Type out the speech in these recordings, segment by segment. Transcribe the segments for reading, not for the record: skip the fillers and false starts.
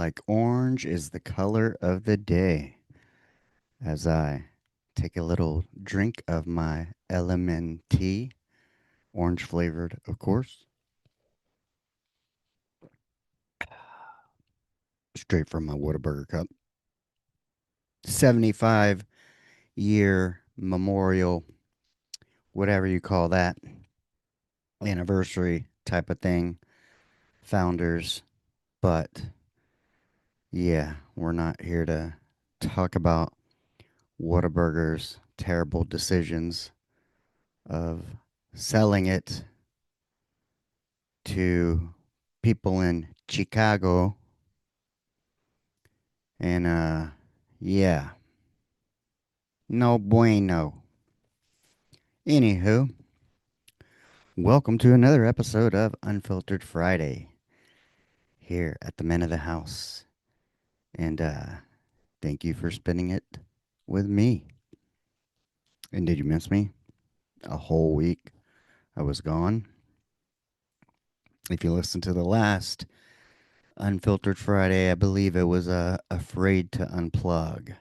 Like orange is the color of the day as I take a little drink of my lemon tea, orange flavored, of course, straight from my Whataburger cup. 75-year memorial, whatever you call that, anniversary type of thing, founders. But yeah, we're not here to talk about Whataburger's terrible decisions of selling it to people in Chicago. And yeah, no bueno. Anywho, welcome to another episode of Unfiltered Friday here at the Men of the House. And thank you for spending it with me. And did you miss me? A whole week I was gone. If you listened to the last Unfiltered Friday, I believe it was Afraid to Unplug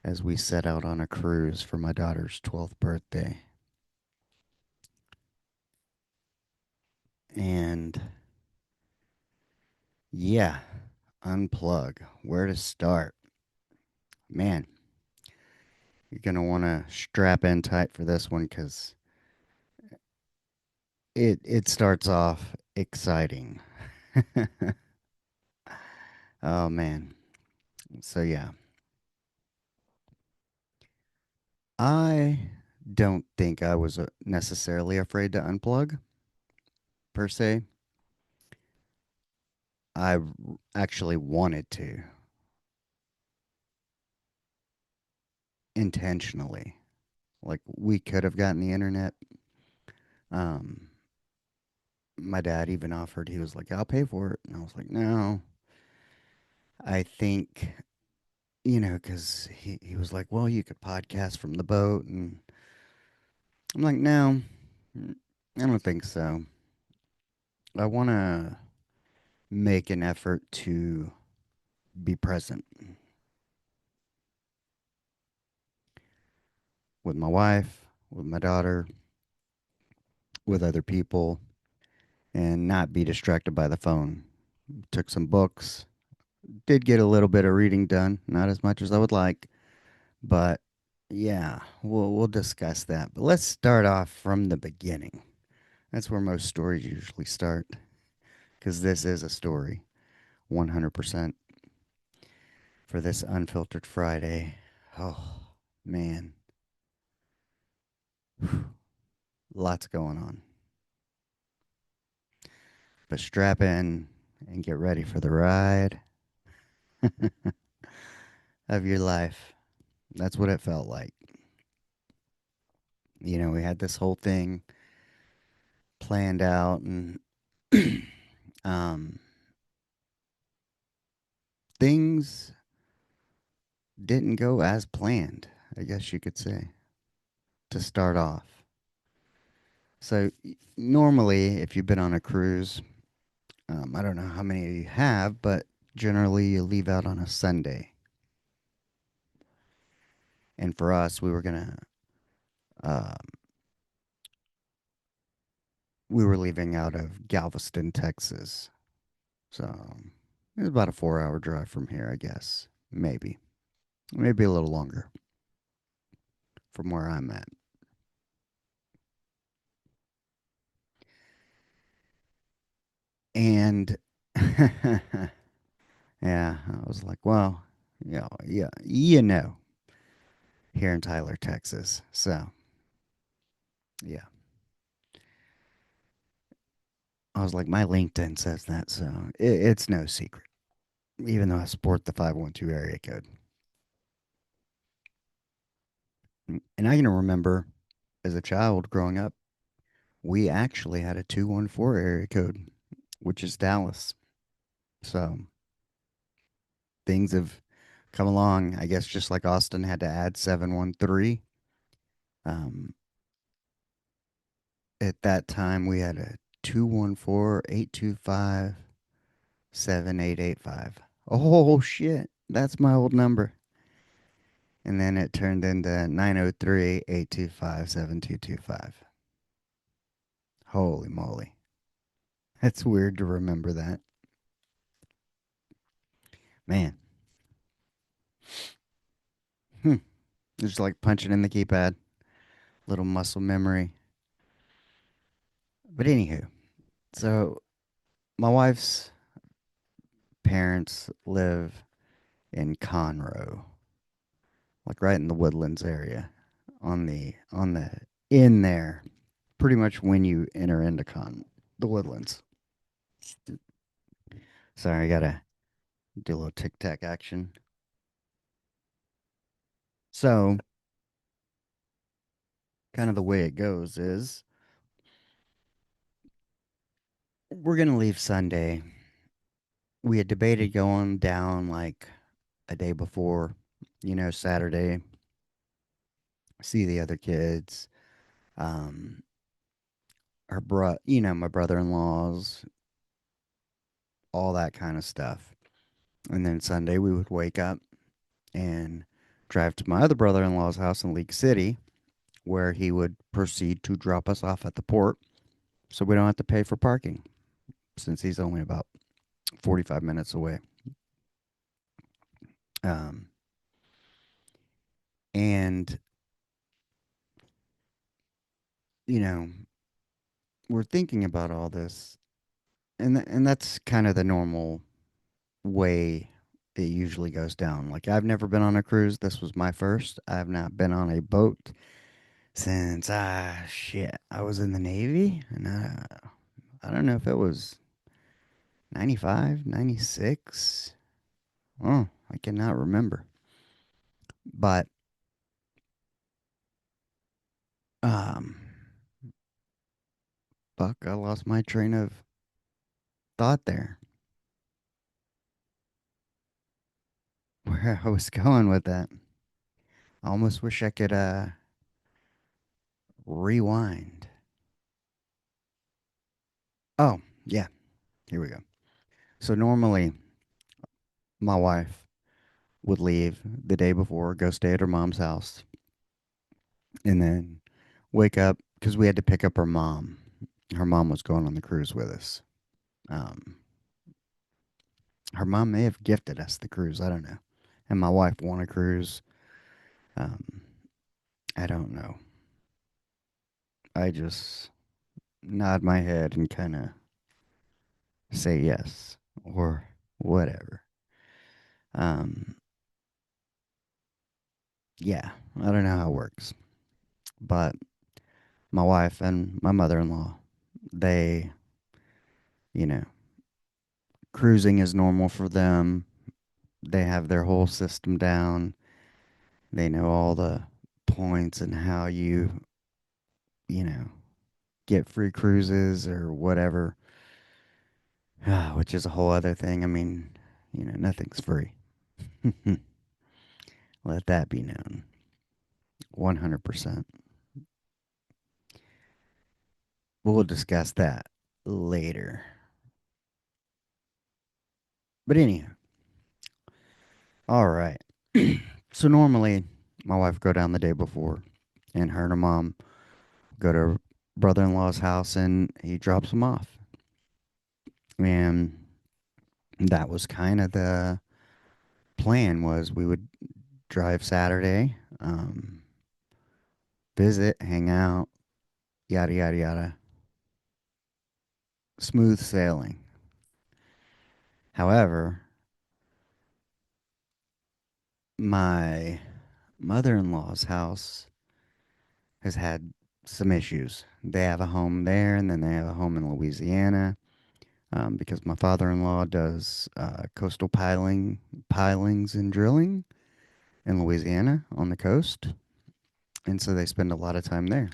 as we set out on a cruise for my daughter's 12th birthday. And yeah, unplug. Where to start? Man, you're going to want to strap in tight for this one because it starts off exciting. Oh, man. So, yeah, I don't think I was necessarily afraid to unplug per se. I actually wanted to intentionally. Like, we could have gotten the internet. Um, my dad even offered, he was like, I'll pay for it. And I was like, no, I think, because he was like, well, you could podcast from the boat. And I'm like, no, I don't think so. I want to make an effort to be present with my wife, with my daughter, with other people, and not be distracted by the phone. Took some books, did get a little bit of reading done, not as much as I would like, but yeah, we'll discuss that. But let's start off from the beginning. That's where most stories usually start, because this is a story, 100% for this Unfiltered Friday. Oh, man, lots going on. But strap in and get ready for the ride of your life. That's what it felt like. We had this whole thing planned out, and um, things didn't go as planned, I guess you could say, to start off. So, normally, if you've been on a cruise, I don't know how many of you have, but generally you leave out on a Sunday. And for us, we were leaving out of Galveston, Texas. So it was about a 4 hour drive from here, I guess. Maybe a little longer from where I'm at. And yeah, I was like, well, yeah, here in Tyler, Texas. So yeah, I was like, my LinkedIn says that, so it's no secret. Even though I support the 512 area code, and I can remember as a child growing up, we actually had a 214 area code, which is Dallas. So things have come along. I guess just like Austin had to add 713. Um, at that time, we had a 214-825-7885. Oh shit, that's my old number. And then it turned into 903-825-7225. Holy moly. That's weird to remember that. Man, hmm. Just like punching in the keypad. Little muscle memory. But anywho, so my wife's parents live in Conroe, like right in the Woodlands area, on the in there, pretty much when you enter into the Woodlands. Sorry, I gotta do a little tic tac action. So, kind of the way it goes is we're gonna leave Sunday. We had debated going down like a day before, Saturday, see the other kids. Um, my brother-in-laws, all that kind of stuff. And then Sunday we would wake up and drive to my other brother-in-law's house in League City, where he would proceed to drop us off at the port, so we don't have to pay for parking since he's only about 45 minutes away. Um, and you know, we're thinking about all this, and that's kind of the normal way it usually goes down. Like I've never been on a cruise. This was my first. I've not been on a boat since shit. I was in the Navy, and I don't know if it was 95, 96. Oh, I cannot remember. But um, fuck, I lost my train of thought there. Where I was going with that. I almost wish I could rewind. Oh, yeah, here we go. So normally my wife would leave the day before, go stay at her mom's house, and then wake up because we had to pick up her mom. Her mom was going on the cruise with us. Um, her mom may have gifted us the cruise. I don't know. And my wife won a cruise. Um, I don't know. I just nod my head and kind of say yes or whatever. Um, yeah, I don't know how it works, but my wife and my mother-in-law, they, you know, cruising is normal for them. They have their whole system down. They know all the points and how you know, get free cruises or whatever, which is a whole other thing. I mean, nothing's free. Let that be known. 100%. We'll discuss that later. But anyhow, all right. So normally, my wife would go down the day before, and her and her mom go to her brother-in-law's house, and he drops them off. And that was kind of the plan was we would drive Saturday, visit, hang out, yada yada yada. Smooth sailing. However, my mother-in-law's house has had some issues. They have a home there, and then they have a home in Louisiana. Because my father-in-law does coastal pilings and drilling in Louisiana on the coast, and so they spend a lot of time there.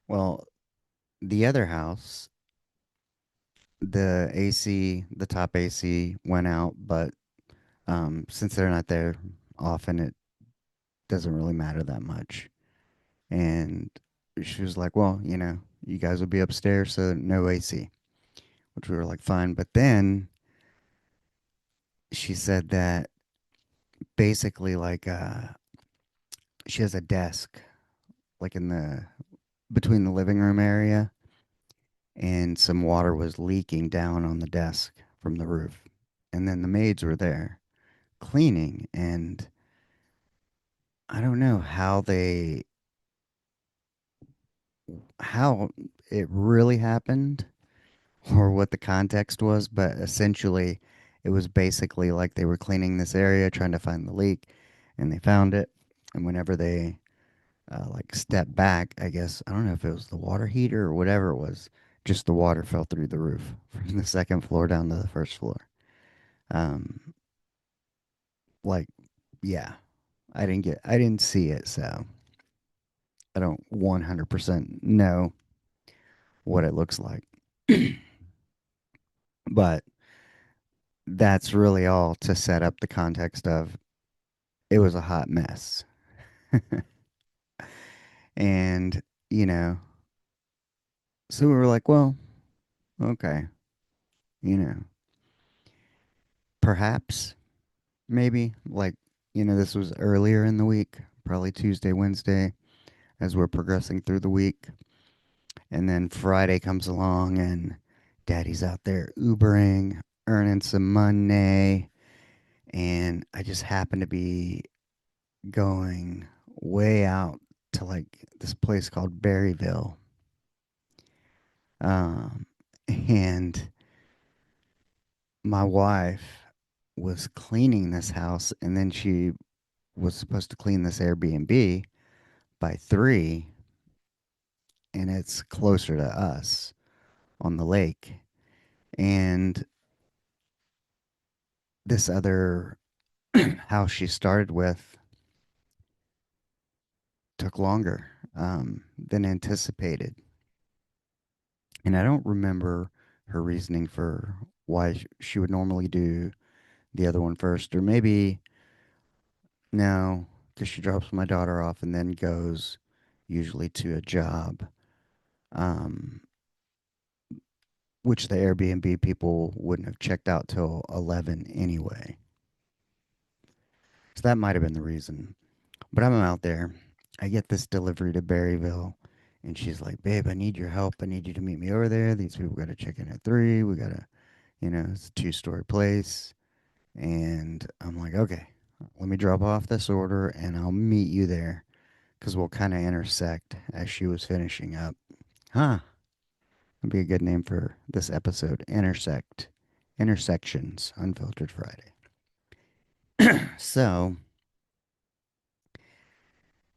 Well, the other house, the top AC went out, but since they're not there often, it doesn't really matter that much. And she was like, "Well, you guys will be upstairs, so no AC," which we were like, fine. But then she said that basically, like, she has a desk, like, in the between the living room area, and some water was leaking down on the desk from the roof. And then the maids were there cleaning, and I don't know how it really happened or what the context was, but essentially it was basically like they were cleaning this area trying to find the leak, and they found it. And whenever they like stepped back, I guess I don't know if it was the water heater or whatever it was, just the water fell through the roof from the second floor down to the first floor. Um, like, yeah, I didn't see it, so I don't 100% know what it looks like. But that's really all to set up the context of it was a hot mess. And, you know, so we were like, well, okay, you know, perhaps, maybe, like, this was earlier in the week, probably Tuesday, Wednesday, as we're progressing through the week. And then Friday comes along and daddy's out there Ubering, earning some money. And I just happen to be going way out to like this place called Berryville. Um, and my wife was cleaning this house, and then she was supposed to clean this Airbnb by 3, and it's closer to us on the lake. And this other house she started with took longer than anticipated. And I don't remember her reasoning for why she would normally do the other one first, or maybe no, because she drops my daughter off and then goes usually to a job, um, which the Airbnb people wouldn't have checked out till 11 anyway. So that might have been the reason. But I'm out there. I get this delivery to Berryville, and she's like, "Babe, I need your help. I need you to meet me over there. These people got to check in at 3. We got to, it's a 2-story place." And I'm like, "Okay, let me drop off this order and I'll meet you there because we'll kind of intersect as she was finishing up." Huh. That'd be a good name for this episode. Intersect. Intersections. Unfiltered Friday. So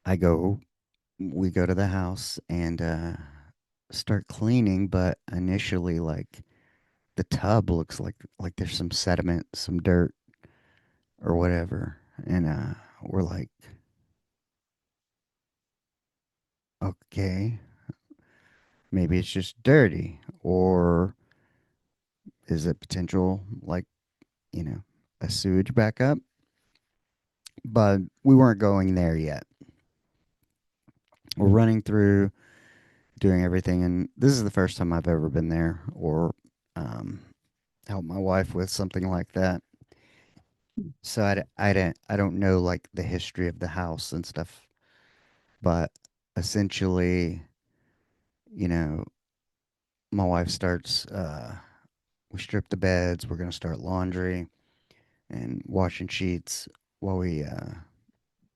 I go, we go to the house and start cleaning, but initially, like, the tub looks like there's some sediment, some dirt or whatever. And we're like, okay, maybe it's just dirty. Or is it potential, like, you know, a sewage backup? But we weren't going there yet. We're running through, doing everything, and this is the first time I've ever been there or um, helped my wife with something like that. So I don't know like the history of the house and stuff, but essentially, you know, my wife starts. We strip the beds. We're gonna start laundry and washing sheets while we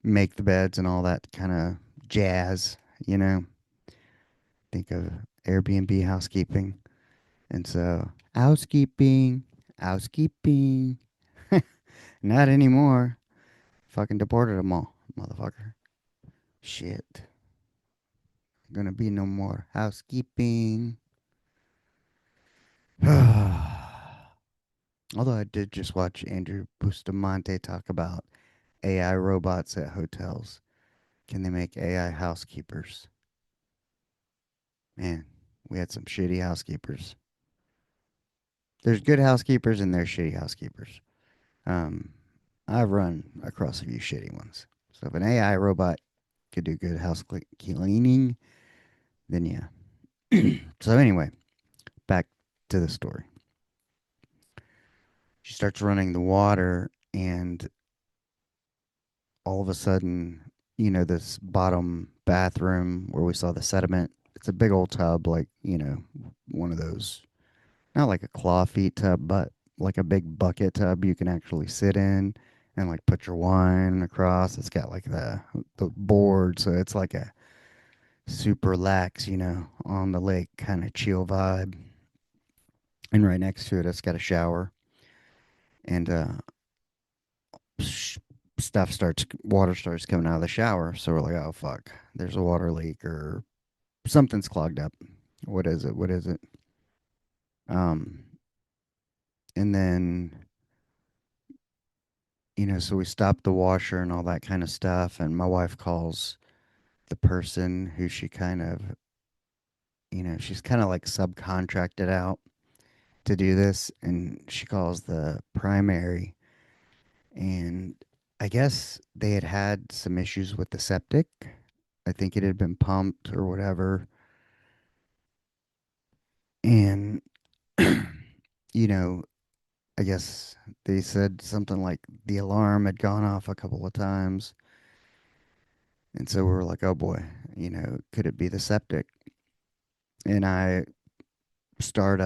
make the beds and all that kind of jazz. You know, think of Airbnb housekeeping. And so, housekeeping, housekeeping. Not anymore. Fucking deported them all, motherfucker. Shit. Gonna be no more housekeeping. Although I did just watch Andrew Bustamante talk about AI robots at hotels. Can they make AI housekeepers? Man, we had some shitty housekeepers. There's good housekeepers and there's shitty housekeepers. Um, I've run across a few shitty ones. So if an AI robot could do good house cleaning, then yeah. So anyway, back to the story. She starts running the water, and all of a sudden, this bottom bathroom where we saw the sediment, it's a big old tub, like, one of those, not like a claw feet tub, but like a big bucket tub you can actually sit in and like put your wine across. It's got like the board, so it's like a super lax, on the lake kind of chill vibe. And right next to it, it's got a shower, and water starts coming out of the shower. So we're like, oh fuck, there's a water leak or something's clogged up. What is it? What is it? Um, and then so we stopped the washer and all that kind of stuff. And my wife calls the person who she kind of, she's kind of like subcontracted out to do this. And she calls the primary. And I guess they had had some issues with the septic. I think it had been pumped or whatever. And, you know, I guess they said something like the alarm had gone off a couple of times. And so we were like, oh boy, could it be the septic? And I start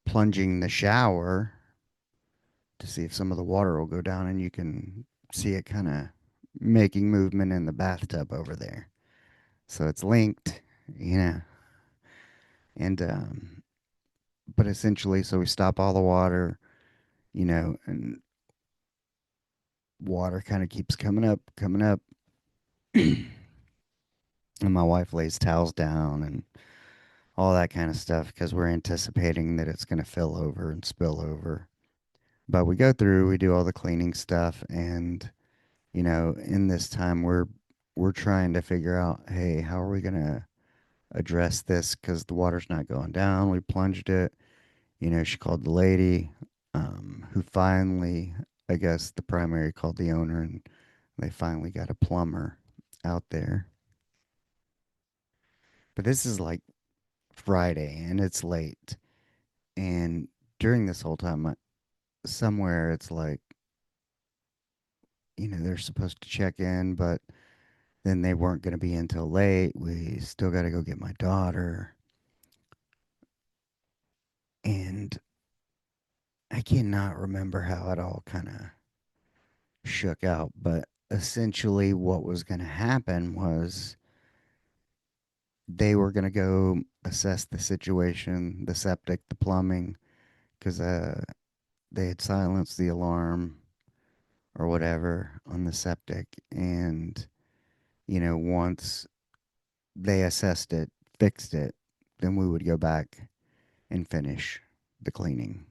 plunging the shower to see if some of the water will go down, and you can see it kind of making movement in the bathtub over there. So it's linked, you know, and but essentially, so we stop all the water, and water kind of keeps coming up, and my wife lays towels down and all that kind of stuff because we're anticipating that it's going to fill over and spill over. But we go through, we do all the cleaning stuff, and in this time we're trying to figure out, hey, how are we going to address this because the water's not going down. We plunged it. She called the lady, who finally, I guess the primary called the owner, and they finally got a plumber out there. But this is like Friday and it's late. And during this whole time, somewhere it's like, they're supposed to check in, but then they weren't going to be until late. We still got to go get my daughter. And I cannot remember how it all kind of shook out, but essentially what was going to happen was they were going to go assess the situation, the septic, the plumbing, because they had silenced the alarm or whatever on the septic. And, once they assessed it, fixed it, then we would go back and finish the cleaning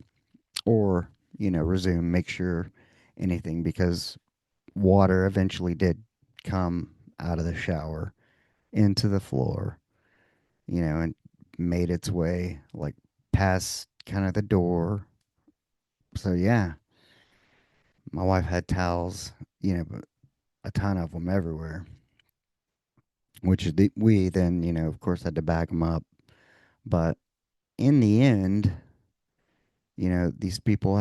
or, resume, make sure anything, because water eventually did come out of the shower into the floor, and made its way like past kind of the door. So yeah, my wife had towels, but a ton of them everywhere, which we then, of course, had to back them up. But in the end, these people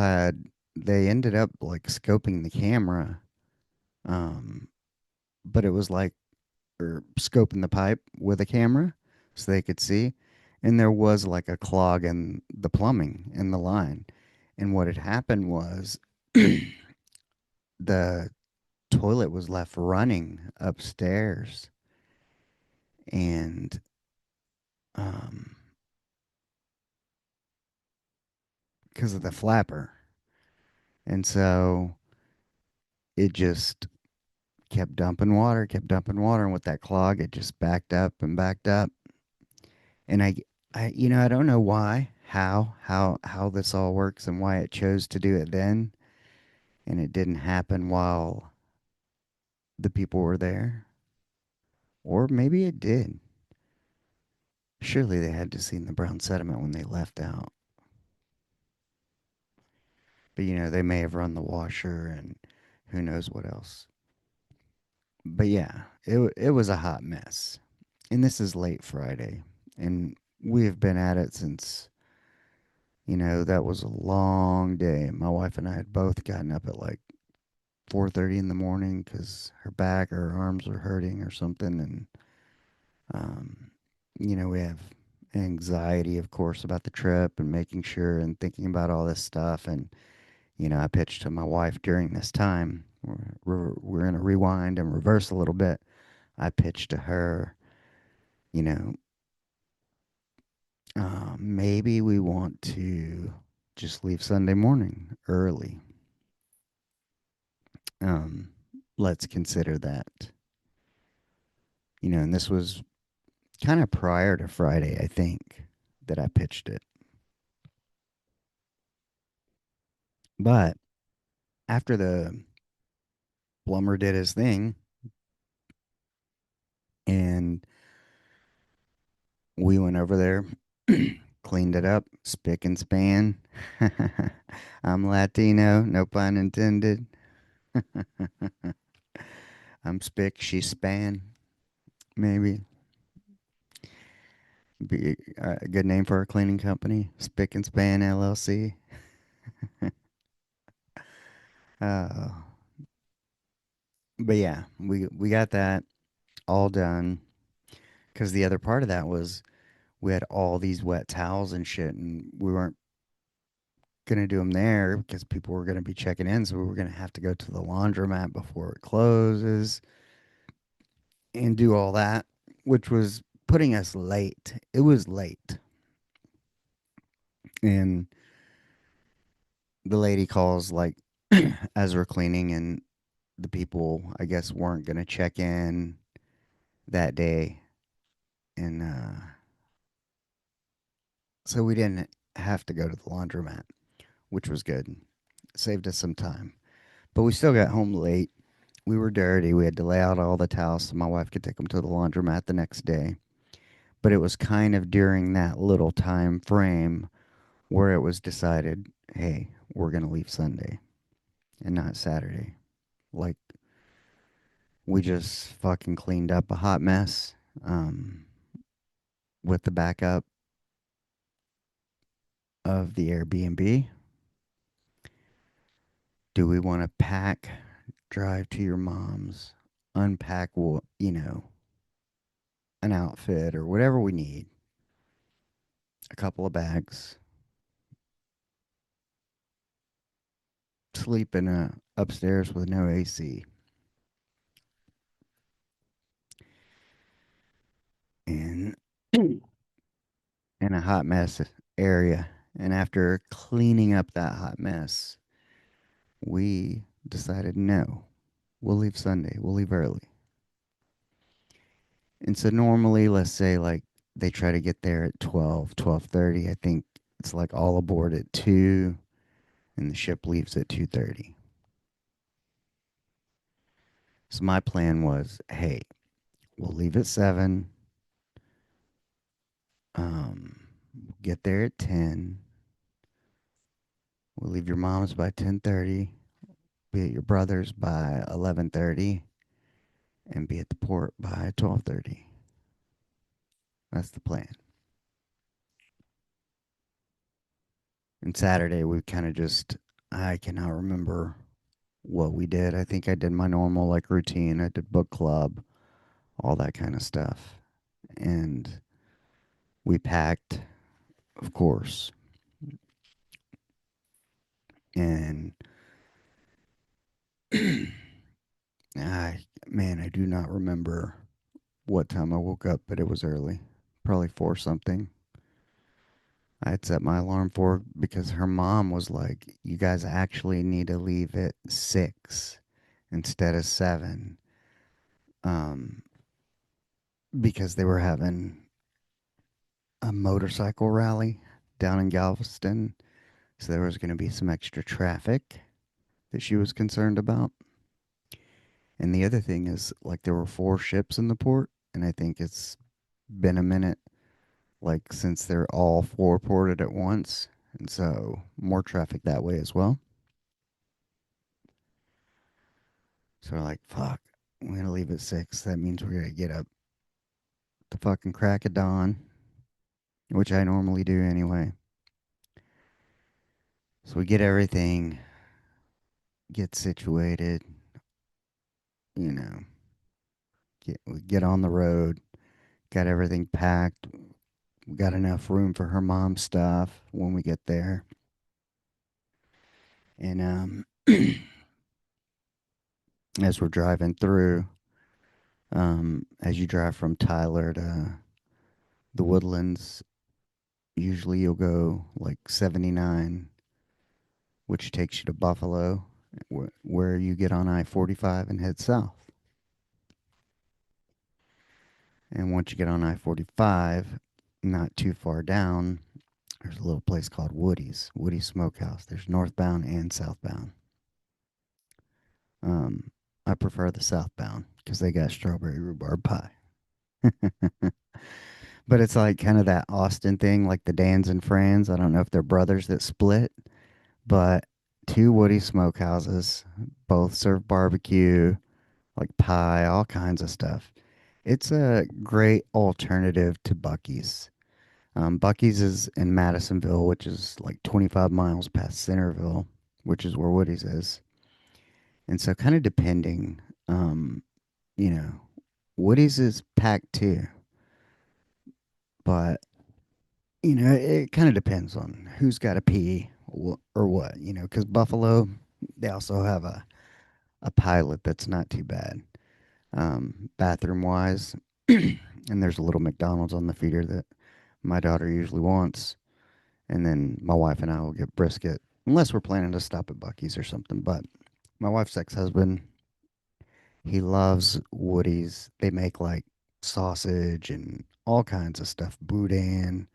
they ended up like scoping the camera, um, but it was like, or scoping the pipe with a camera so they could see. And there was like a clog in the plumbing in the line. And what had happened was the toilet was left running upstairs, and um because of the flapper. And so it just kept dumping water, and with that clog it just backed up and backed up. And I don't know why, how this all works and why it chose to do it then and it didn't happen while the people were there. Or maybe it did. Surely they had to seen the brown sediment when they left out. But they may have run the washer and who knows what else. But yeah, it was a hot mess. And this is late Friday, and we have been at it since That was a long day. My wife and I had both gotten up at like 4:30 in the morning because her back or her arms were hurting or something, and um, we have anxiety, of course, about the trip and making sure and thinking about all this stuff. And I pitched to my wife during this time. We're going to rewind and reverse a little bit. I pitched to her, you know, maybe we want to just leave Sunday morning early. Um, let's consider that. And this was kind of prior to Friday, I think, that I pitched it. But after the plumber did his thing and we went over there, cleaned it up, spick and span. I'm Latino, no pun intended. I'm spick, she span, maybe. Be a good name for our cleaning company, Spick and Span LLC. Uh, but yeah, we got that all done because the other part of that was we had all these wet towels and shit, and we weren't gonna do them there because people were gonna be checking in, so we were gonna have to go to the laundromat before it closes and do all that, which was putting us late. It was late, and the lady calls like as we're cleaning, and the people I guess weren't gonna check in that day, and so we didn't have to go to the laundromat, which was good. Saved us some time, but we still got home late. We were dirty. We had to lay out all the towels so my wife could take them to the laundromat the next day. But it was kind of during that little time frame where it was decided, hey, we're going to leave Sunday and not Saturday. Like, we just fucking cleaned up a hot mess um, with the backup of the Airbnb. Do we want to pack, drive to your mom's, unpack, an outfit or whatever we need, a couple of bags, sleep in a upstairs with no AC in in a hot mess area. And after cleaning up that hot mess, we decided no, we'll leave Sunday. We'll leave early. And so normally, let's say like they try to get there at 12:30. I think it's like all aboard at 2 and the ship leaves at 2:30. So my plan was, hey, we'll leave at 7. Um, get there at 10. We'll leave your mom's by 10:30, be at your brother's by 11:30, and be at the port by 12:30. That's the plan. And Saturday we kind of just I cannot remember what we did. I think I did my normal like routine. I did book club, all that kind of stuff. And we packed, of course. And I do not remember what time I woke up, but it was early. Probably 4 something. I had set my alarm for because her mom was like, "You guys actually need to leave at 6 instead of 7." Um, because they were having a motorcycle rally down in Galveston, so there was going to be some extra traffic that she was concerned about. And the other thing is, like, there were 4 ships in the port, and I think it's been a minute, like, since they're all 4 ported at once, and so more traffic that way as well. So we're like, fuck, we're gonna leave at 6. That means we're gonna get up the fucking crack of dawn, which I normally do anyway. So we get everything, get situated, you know, we get on the road, got everything packed. We got enough room for her mom's stuff when we get there. And as we're driving through, as you drive from Tyler to the Woodlands, usually you'll go like 79, which takes you to Buffalo, where you get on I-45 and head south. And once you get on I-45, not too far down, there's a little place called Woody's Smokehouse. There's northbound and southbound. Um, I prefer the southbound because they got strawberry rhubarb pie. But it's like kind of that Austin thing, like the Dans and Fran's. I don't know if they're brothers that split, but two Woody Smokehouses, both serve barbecue, like pie, all kinds of stuff. It's a great alternative to Bucky's. Bucky's is in Madisonville, which is like 25 miles past Centerville, which is where Woody's is. And so, kind of depending, um, you know, Woody's is packed too, but it kind of depends on who's got to pee or what, because Buffalo, they also have a pilot that's not too bad, bathroom wise. And there's a little McDonald's on the feeder that my daughter usually wants. And then my wife and I will get brisket, unless we're planning to stop at Bucky's or something. But my wife's ex husband, he loves Woody's. They make like sausage and all kinds of stuff, boudin,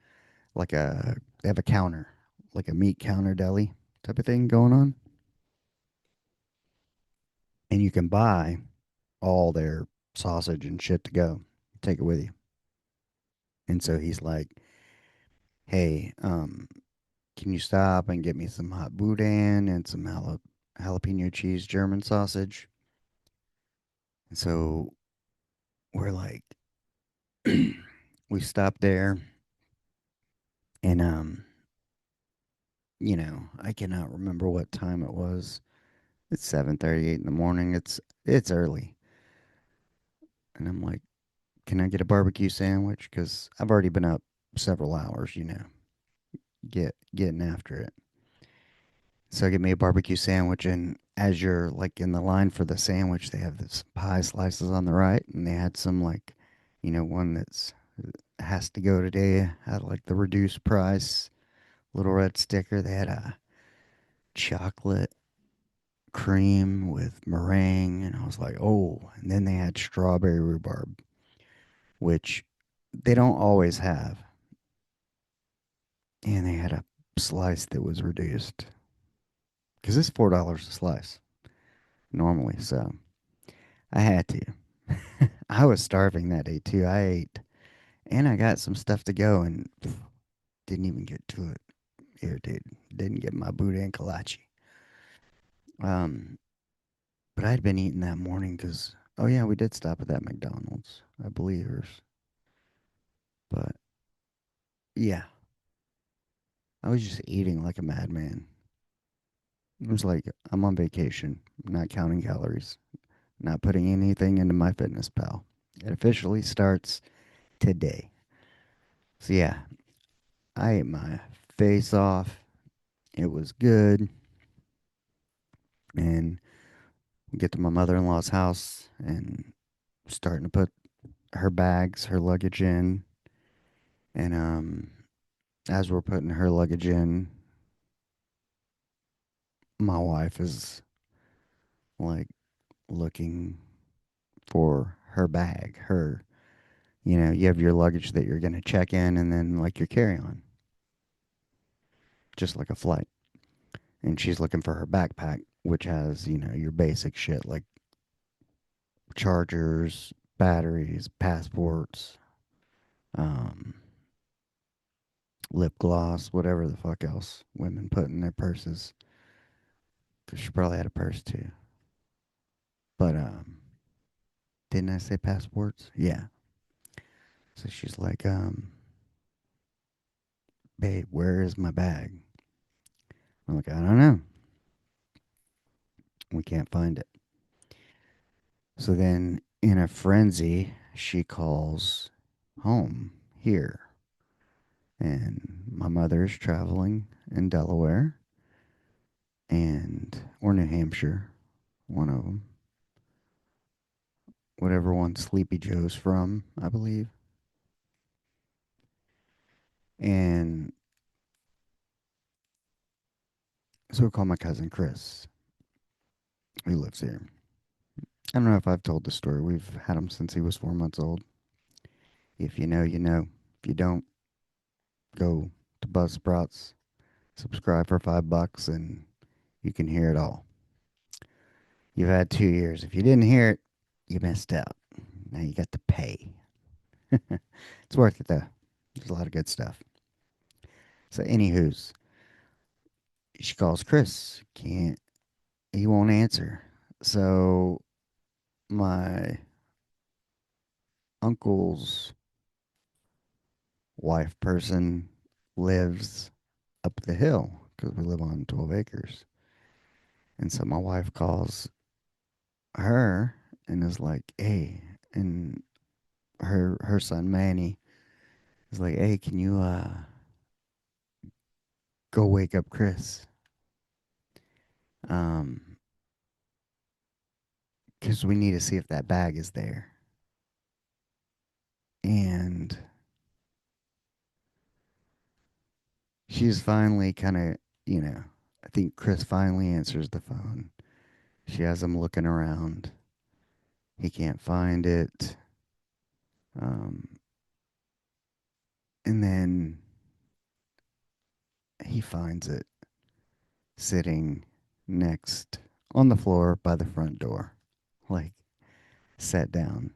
like they have a counter, like a meat counter deli type of thing going on, and you can buy all their sausage and shit to go, take it with you. And so he's like, "Hey, can you stop and get me some hot boudin and some jalapeno cheese German sausage?" And so we're like, we stopped there, and I cannot remember what time it was. It's 7:38 in the morning. It's early, and I'm like, can I get a barbecue sandwich? Because I've already been up several hours, getting after it. So I get me a barbecue sandwich, and as you're like in the line for the sandwich, they have this pie slices on the right, and they had some like, one that's has to go today at like the reduced price little red sticker. They had a chocolate cream with meringue, and I was like, oh. And then they had strawberry rhubarb, which they don't always have. And they had a slice that was reduced because it's $4 a slice normally. So I had to. I was starving that day too. I ate and I got some stuff to go and didn't even get to it. Irritated. Didn't get my Buddha and kolache. Um, but I'd been eating that morning because, oh yeah, we did stop at that McDonald's, I believe. But yeah, I was just eating like a madman. It was like I'm on vacation, not counting calories, not putting anything into my fitness pal. It officially starts today. So yeah, I ate my face off. It was good. And we get to my mother-in-law's house and starting to put her bags, her luggage in. And as we're putting her luggage in, my wife is like looking for her bag. You have your luggage that you're going to check in and then like your carry-on, just like a flight. And she's looking for her backpack, which has, your basic shit like chargers, batteries, passports, um, lip gloss, whatever the fuck else women put in their purses. Because she probably had a purse too. But didn't I say passports? Yeah. So she's like, babe, where is my bag? I'm like, I don't know. We can't find it. So then, in a frenzy, she calls home here. And my mother is traveling in Delaware or New Hampshire, one of them. Whatever one Sleepy Joe's from, I believe. And so we call my cousin Chris, who lives here. I don't know if I've told the story. We've had him since he was 4 months old. If you know, you know. If you don't, go to Buzzsprouts, subscribe for $5, and you can hear it all. You've had 2 years. If you didn't hear it, you missed out. Now you got to pay. It's worth it though. There's a lot of good stuff. So, anywho's, she calls Chris. He won't answer. So, my uncle's wife person lives up the hill because we live on 12 acres. And so my wife calls her and is like, hey, and her son Manny is like, hey, can you go wake up Chris? Um, because we need to see if that bag is there. And she's finally kind of, I think Chris finally answers the phone. She has him looking around. He can't find it. Um, and then he finds it sitting next on the floor by the front door, like sat down.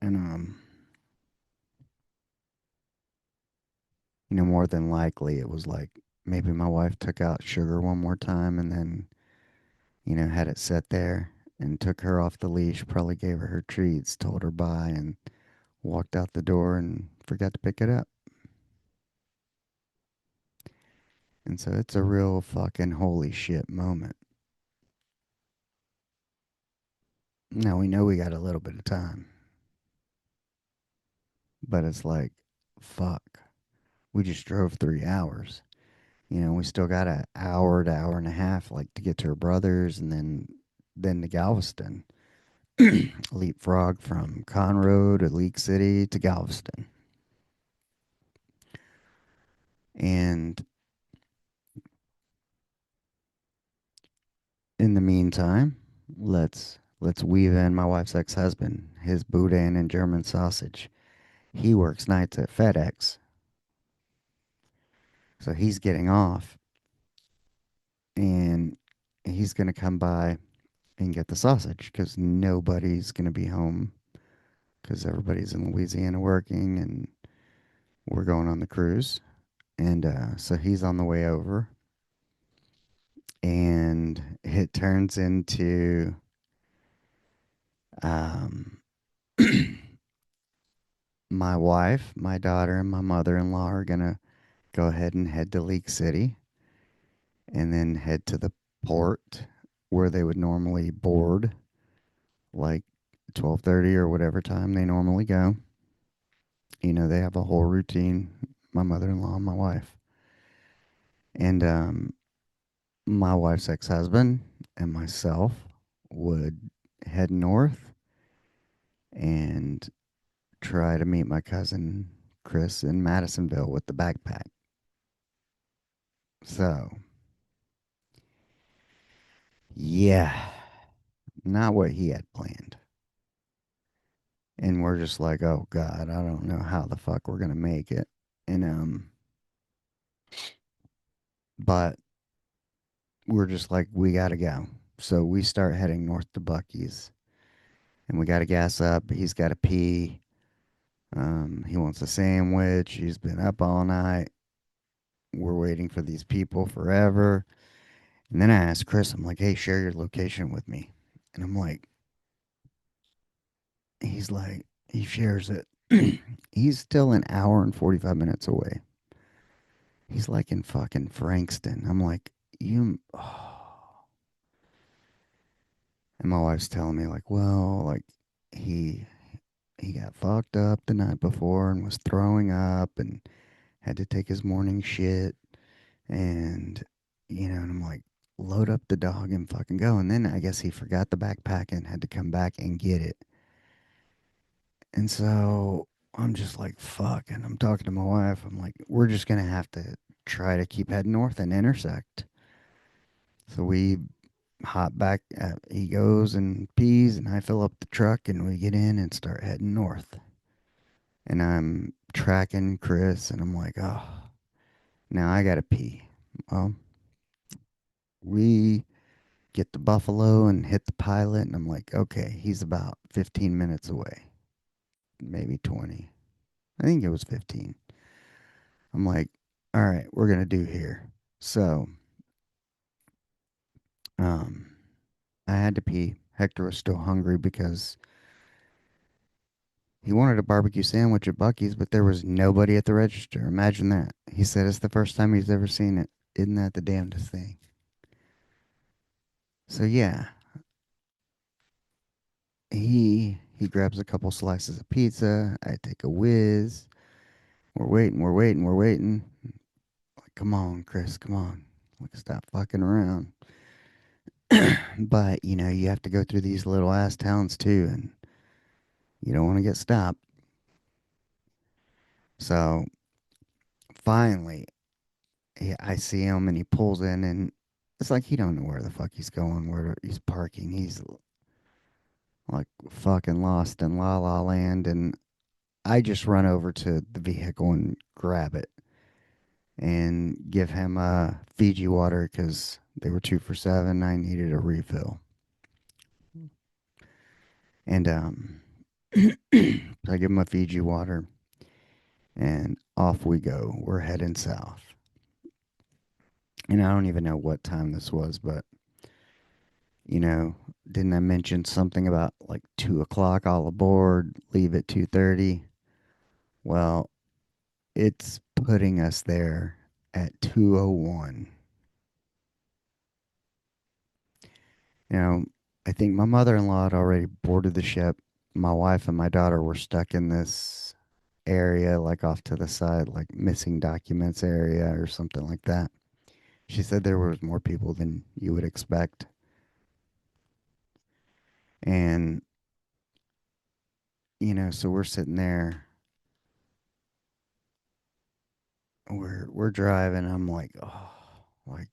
And more than likely it was like maybe my wife took out sugar one more time and then, had it set there and took her off the leash, probably gave her treats, told her bye, and walked out the door and forgot to pick it up. And so it's a real fucking holy shit moment. Now we know we got a little bit of time, but it's like, fuck, we just drove 3 hours. We still got an hour to hour and a half, like to get to her brother's, and then to Galveston. Leapfrog from Conroe to League City to Galveston. And in the meantime, let's weave in my wife's ex-husband, his boudin and German sausage. He works nights at FedEx, so he's getting off, and he's gonna come by and get the sausage because nobody's gonna be home because everybody's in Louisiana working, and we're going on the cruise. And so he's on the way over, and it turns into um, my wife, my daughter, and my mother-in-law are gonna go ahead and head to League City, and then head to the port where they would normally board, like 12:30 or whatever time they normally go. They have a whole routine. My mother-in-law and my wife, and my wife's ex-husband and myself would head north and try to meet my cousin Chris in Madisonville with the backpack. So, yeah, not what he had planned. And we're just like, oh God, I don't know how the fuck we're gonna make it. And but we're just like, we gotta go. So we start heading north to Bucky's, and we gotta gas up. He's gotta pee. He wants a sandwich. He's been up all night. We're waiting for these people forever. And then I asked Chris, I'm like, hey, share your location with me. And I'm like, he's like, he shares it. He's still an hour and 45 minutes away. He's like in fucking Frankston. I'm like, you. Oh. And my wife's telling me like, well, like he he got fucked up the night before and was throwing up and had to take his morning shit and and I'm like, load up the dog and fucking go. And then I guess he forgot the backpack and had to come back and get it. And so I'm just like, fuck. And I'm talking to my wife. I'm like, we're just gonna have to try to keep heading north and intersect. So we hop back. He goes and pees, and I fill up the truck, and we get in and start heading north. And I'm tracking Chris, and I'm like, oh, now I gotta pee. Well, we get the Buffalo and hit the pilot, and I'm like, okay, he's about 15 minutes away, maybe 20. I think it was 15. I'm like, all right, we're gonna do here. So, um, I had to pee. Hector was still hungry because he wanted a barbecue sandwich at Bucky's, but there was nobody at the register. Imagine that. He said it's the first time he's ever seen it. Isn't that the damnedest thing? So yeah, he grabs a couple slices of pizza. I take a whiz. We're waiting, we're waiting, we're waiting. Like, come on, Chris, come on. Like, stop fucking around. But, you have to go through these little ass towns too, and you don't want to get stopped. So finally, I see him and he pulls in, and it's like he don't know where the fuck he's going, where he's parking. He's like fucking lost in La La Land, and I just run over to the vehicle and grab it and give him a Fiji water because they were 2 for $7. I needed a refill. And I give him a Fiji water, and off we go. We're heading south. And I don't even know what time this was, but you know, didn't I mention something about like 2 o'clock all aboard, leave at 2:30? Well, it's putting us there at 2:01. You know, I think my mother-in-law had already boarded the ship. My wife and my daughter were stuck in this area, like off to the side, like missing documents area or something like that. She said there was more people than you would expect. And, so we're sitting there, we're driving. I'm like, oh, like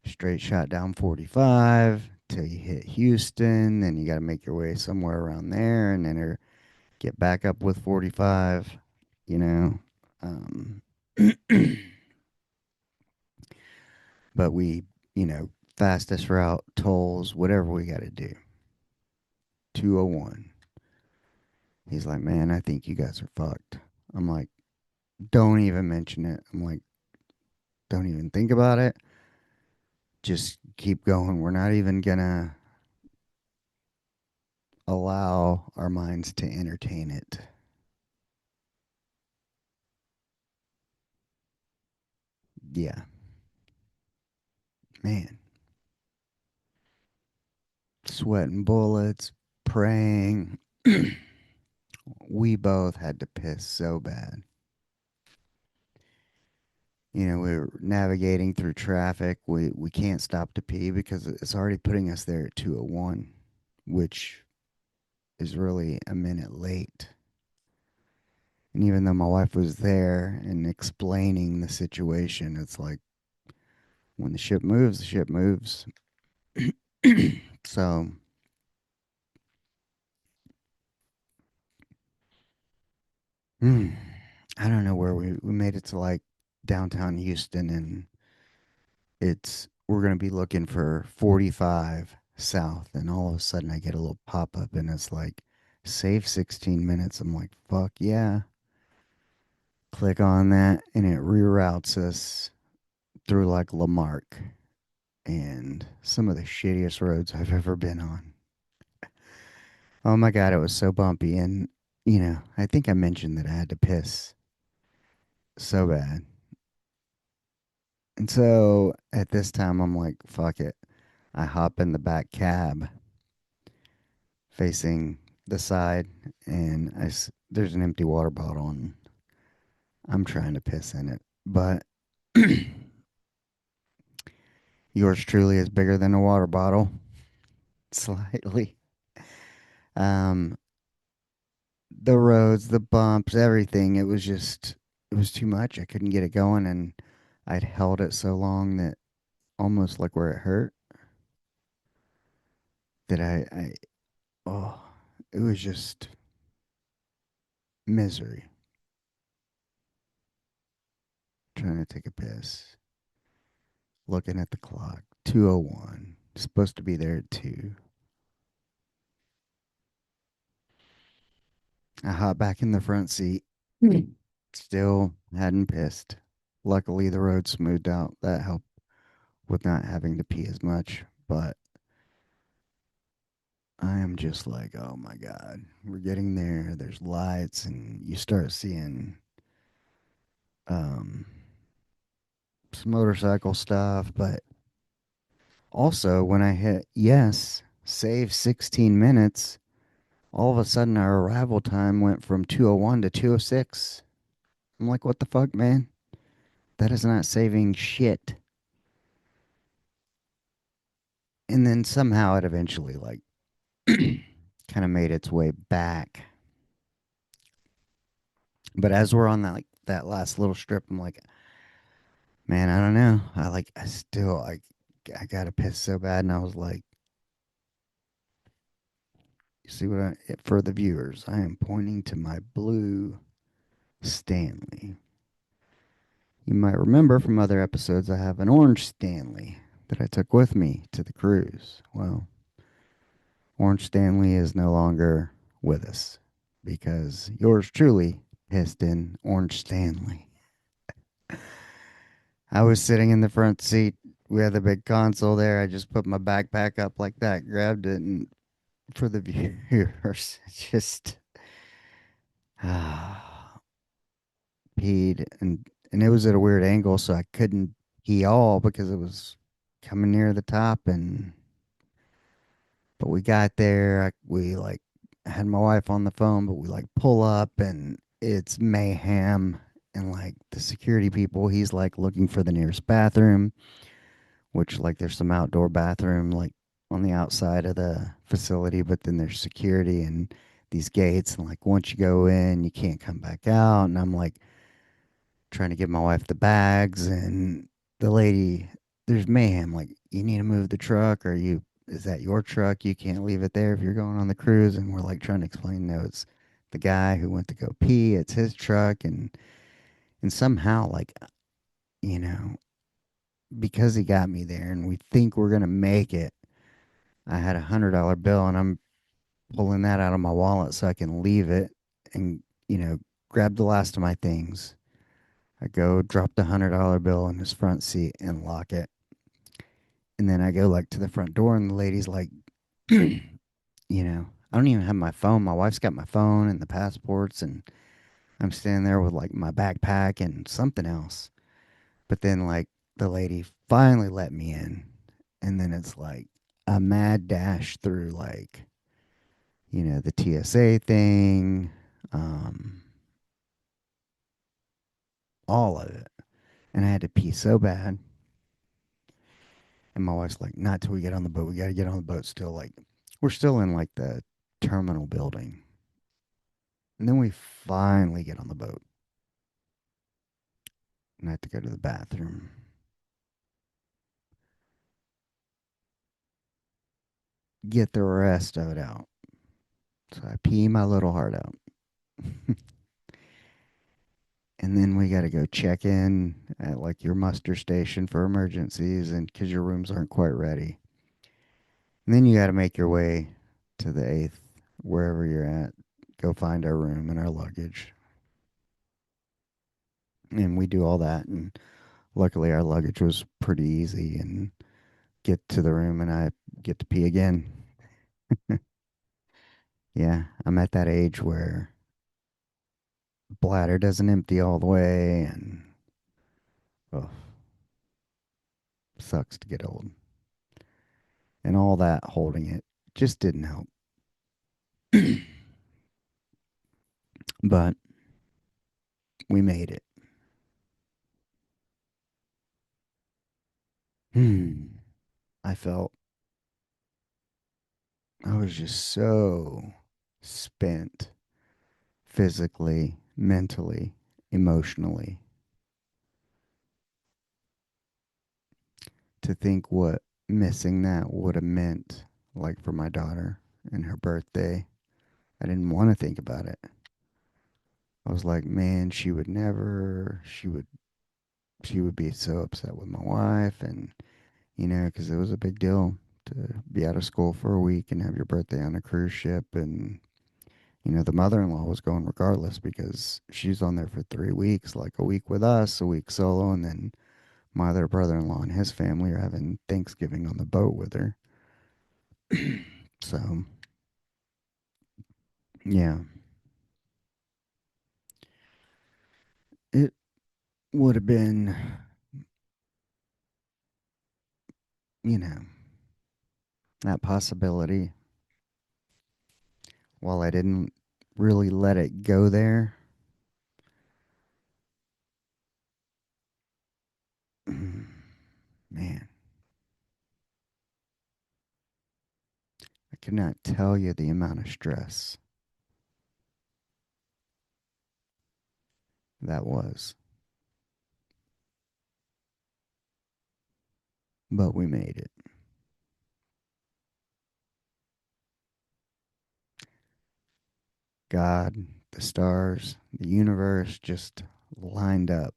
straight shot down 45 till you hit Houston. Then you got to make your way somewhere around there and then get back up with 45, you know. Um, but fastest route, tolls, whatever we got to do. 2:01. He's like, man, I think you guys are fucked. I'm like, don't even mention it. I'm like, don't even think about it. Just keep going. We're not even gonna allow our minds to entertain it. Yeah, man. Sweating bullets, praying. We both had to piss so bad. We were navigating through traffic. We can't stop to pee because it's already putting us there at 2:01, which is really a minute late. And even though my wife was there and explaining the situation, it's like when the ship moves, the ship moves. So, hmm, I don't know where we made it to like downtown Houston, and we're gonna be looking for 45 south, and all of a sudden I get a little pop up and it's like save 16 minutes. I'm like, fuck yeah. Click on that and it reroutes us through like Lamarck and some of the shittiest roads I've ever been on. Oh my god, it was so bumpy, and I think I mentioned that I had to piss. so bad. And so at this time, I'm like, fuck it. I hop in the back cab facing the side, and there's an empty water bottle, and I'm trying to piss in it. But yours truly is bigger than a water bottle, slightly. Um, the roads, the bumps, everything, it was too much. I couldn't get it going, and I'd held it so long that almost like where it hurt, that oh, it was just misery trying to take a piss. Looking at the clock, 2:01. Supposed to be there at 2. I hop back in the front seat. Still hadn't pissed. Luckily, the road smoothed out. That helped with not having to pee as much. But I am just like, oh my God, we're getting there. There's lights, and you start seeing um, some motorcycle stuff. But also, when I hit yes, save 16 minutes, all of a sudden our arrival time went from 2:01 to 2:06. I'm like, what the fuck, man? That is not saving shit. And then somehow it eventually like kind of made its way back. But as we're on that like that last little strip, I'm like, man, I don't know. I gotta piss so bad, and I was like, you see what for the viewers, I am pointing to my blue Stanley. You might remember from other episodes, I have an orange Stanley that I took with me to the cruise. Well, Orange Stanley is no longer with us because yours truly pissed in Orange Stanley. I was sitting in the front seat. We had the big console there. I just put my backpack up like that, grabbed it, and for the viewers, just peed. And it was at a weird angle, so I couldn't pee all because it was coming near the top. But we got there. We like had my wife on the phone, but we like pull up and it's mayhem. And like the security people, he's like looking for the nearest bathroom, which like there's some outdoor bathroom like on the outside of the facility, but then there's security and these gates. And like once you go in, you can't come back out. And I'm like trying to give my wife the bags, and the lady, there's mayhem. Like, you need to move the truck, or is that your truck? You can't leave it there if you're going on the cruise. And we're like trying to explain, no, it's the guy who went to go pee. It's his truck, and somehow, like, you know, because he got me there, and we think we're gonna make it. I had $100 bill, and I'm pulling that out of my wallet so I can leave it, and grab the last of my things. I go drop the $100 bill in his front seat and lock it. And then I go like to the front door, and the lady's like, I don't even have my phone. My wife's got my phone and the passports, and I'm standing there with like my backpack and something else. But then like the lady finally let me in, and then it's like a mad dash through like the TSA thing, um, all of it, and I had to pee so bad. And my wife's like, not till we get on the boat. We got to get on the boat still. Like, we're still in like the terminal building. And then we finally get on the boat. And I have to go to the bathroom, get the rest of it out. So I pee my little heart out. And then we got to go check in at like your muster station for emergencies, and because your rooms aren't quite ready. And then you got to make your way to the eighth, wherever you're at, go find our room and our luggage. And we do all that. And luckily, our luggage was pretty easy, and get to the room, and I get to pee again. Yeah, I'm at that age where bladder doesn't empty all the way, and oh, sucks to get old. And all that holding it just didn't help. But we made it. Hmm. I felt I was just so spent physically, mentally, emotionally, to think what missing that would have meant, like for my daughter and her birthday. I didn't want to think about it. I was like, man, she would be so upset with my wife, and because it was a big deal to be out of school for a week and have your birthday on a cruise ship, and the mother-in-law was going regardless because she's on there for 3 weeks, like a week with us, a week solo, and then my other brother-in-law and his family are having Thanksgiving on the boat with her. So, yeah, it would have been, you know, that possibility. While I didn't really let it go there, man, I could not tell you the amount of stress that was. But we made it. God, the stars, the universe just lined up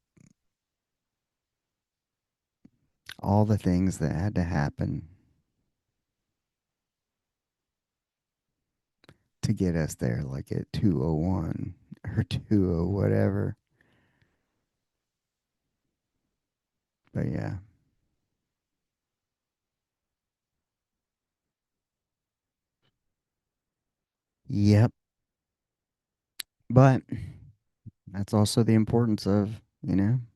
all the things that had to happen to get us there, like at 2:01 or 20 whatever. But yeah. Yep. But that's also the importance of, I'm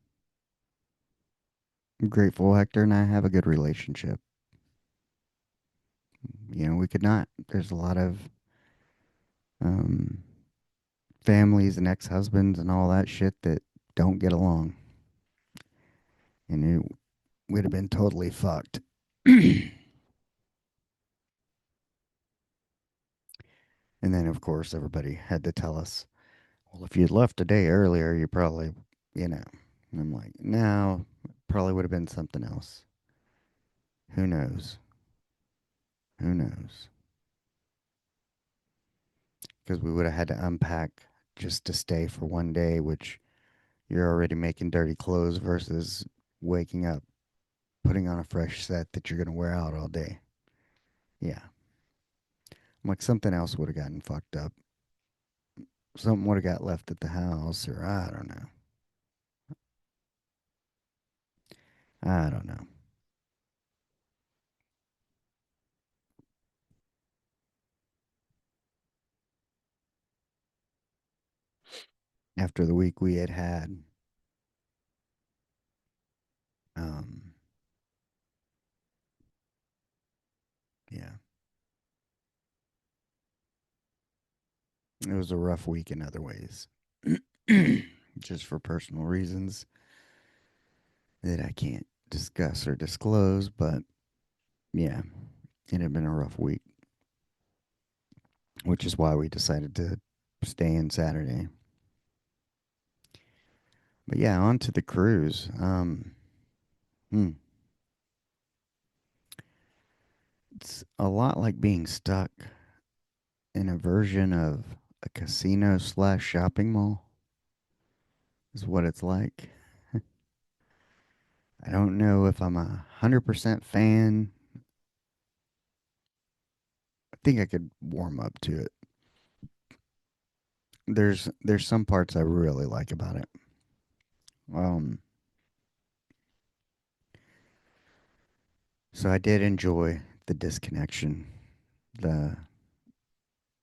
grateful Hector and I have a good relationship. We could not. There's a lot of um, families and ex-husbands and all that shit that don't get along, and it would have been totally fucked. And then, of course, everybody had to tell us, well, if you'd left a day earlier, you probably, you know. And I'm like, no, probably would have been something else. Who knows? Who knows? Because we would have had to unpack just to stay for one day, which you're already making dirty clothes versus waking up, putting on a fresh set that you're going to wear out all day. Yeah. I'm like, something else would have gotten fucked up. Something would have got left at the house, or I don't know. I don't know. After the week we had had, um, yeah, it was a rough week in other ways. Just for personal reasons that I can't discuss or disclose, but yeah, it had been a rough week, which is why we decided to stay in Saturday. But yeah, on to the cruise. Hmm, it's a lot like being stuck in a version of a casino slash shopping mall, is what it's like. I don't know if I'm 100% fan. I think I could warm up to it. There's some parts I really like about it. Um, so I did enjoy the disconnection, the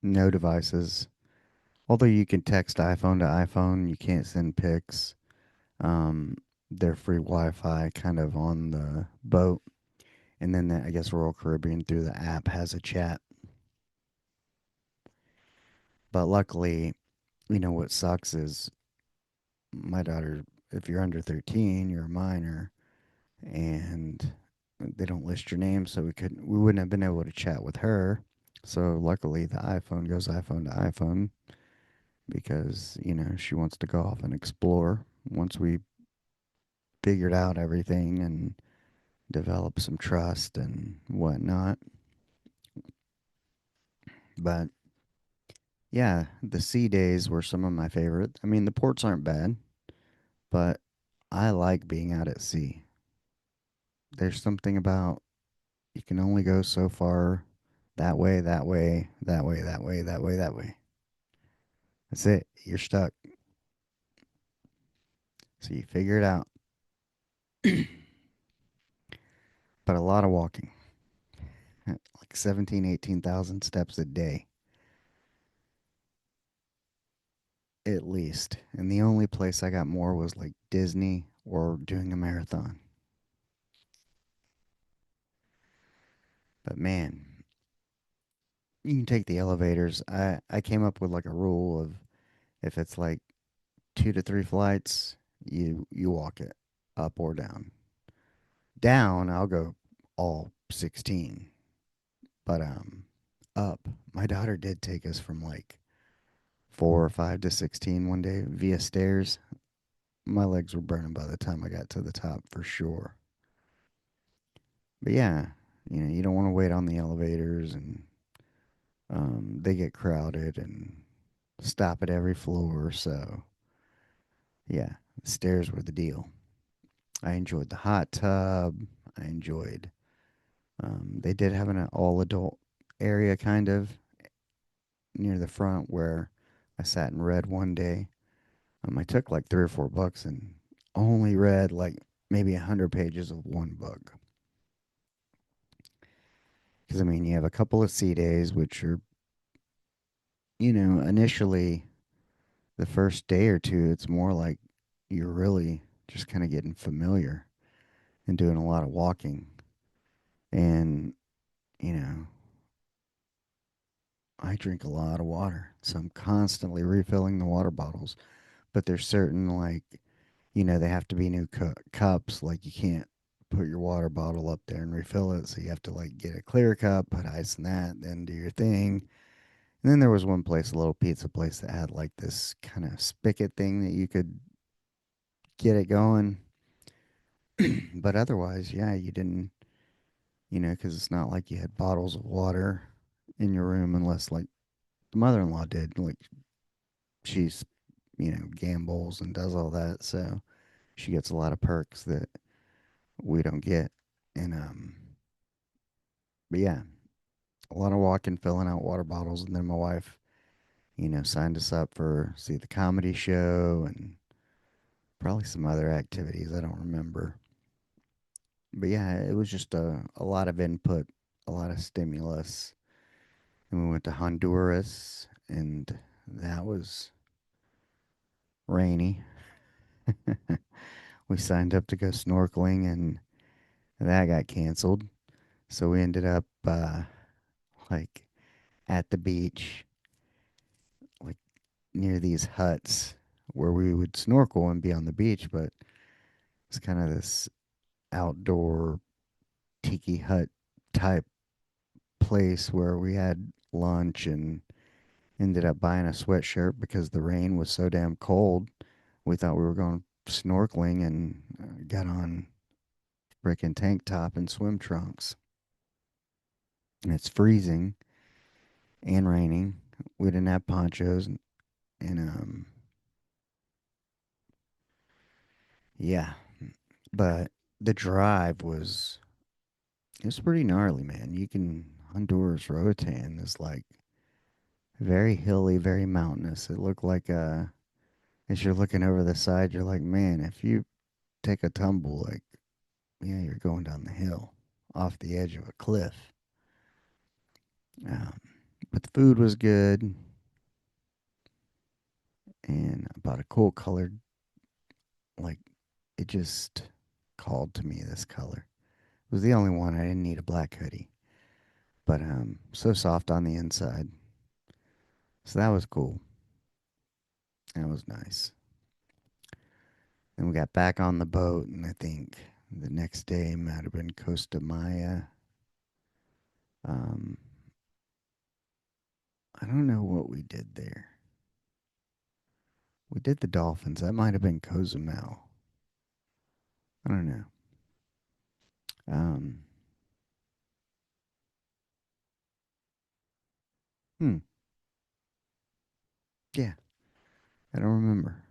no devices, Although you can text iPhone to iPhone, you can't send pics. Um, they're free Wi-Fi kind of on the boat, and then I guess Royal Caribbean through the app has a chat. But luckily, what sucks is my daughter. If you're under 13, you're a minor, and they don't list your name, so we wouldn't have been able to chat with her. So luckily, the iPhone goes iPhone to iPhone because she wants to go off and explore once we figured out everything and develop some trust and whatnot. But yeah, the sea days were some of my favorite. I mean, the ports aren't bad, but I like being out at sea. There's something about you can only go so far that way, that way, that way, that way, that way, that way. That's it. You're stuck. So you figure it out. But a lot of walking, like 17, 18,000 steps a day, at least. And the only place I got more was like Disney or doing a marathon. But man, you can take the elevators. I came up with like a rule of if it's like 2 to 3 flights, you walk it up or down. Down, I'll go all 16. But up, my daughter did take us from like 4 or 5 to 16 one day via stairs. My legs were burning by the time I got to the top for sure. But yeah, you don't want to wait on the elevators, and they get crowded and stop at every floor. So yeah, the stairs were the deal. I enjoyed the hot tub. I enjoyed. They did have an all adult area kind of near the front where I sat and read one day. I took like $3 or $4 and only read like maybe 100 pages of one book. Because I mean, you have a couple of sea days, which are initially the first day or two, it's more like you're really just kind of getting familiar and doing a lot of walking. And, you know, I drink a lot of water. So I'm constantly refilling the water bottles. But there's certain, like, they have to be new cups. Like, you can't put your water bottle up there and refill it. So you have to, like, get a clear cup, put ice in that, then do your thing. And then there was one place, a little pizza place, that had, like, this kind of spigot thing that you could get it going. But otherwise, yeah, you didn't, because it's not like you had bottles of water in your room unless, like, the mother in law did. Like, she's, gambles and does all that. So she gets a lot of perks that we don't get. And, but yeah, a lot of walking, filling out water bottles. And then my wife, signed us up for, see, the comedy show and probably some other activities. I don't remember. But yeah, it was just a lot of input, a lot of stimulus. And we went to Honduras, and that was rainy. We signed up to go snorkeling, and that got canceled. So we ended up like at the beach, like near these huts where we would snorkel and be on the beach, but it's kind of this outdoor tiki hut type place where we had lunch and ended up buying a sweatshirt because the rain was so damn cold. We thought we were going snorkeling and got on frickin' tank top and swim trunks. And it's freezing and raining. We didn't have ponchos, and yeah, but the drive was pretty gnarly, man. You can Honduras Roatan is like very hilly, very mountainous. It looked like as you're looking over the side, you're like, man, if you take a tumble, like, yeah, you're going down the hill off the edge of a cliff. Um, but the food was good. and I bought a cool colored, like, it just called to me this color. It was the only one. I didn't need a black hoodie, but so soft on the inside. So that was cool. That was nice. Then we got back on the boat, and I think the next day might have been Costa Maya. Um, I don't know what we did there. We did the Dolphins. That might have been Cozumel. I don't know. Um, hmm. Yeah, I don't remember.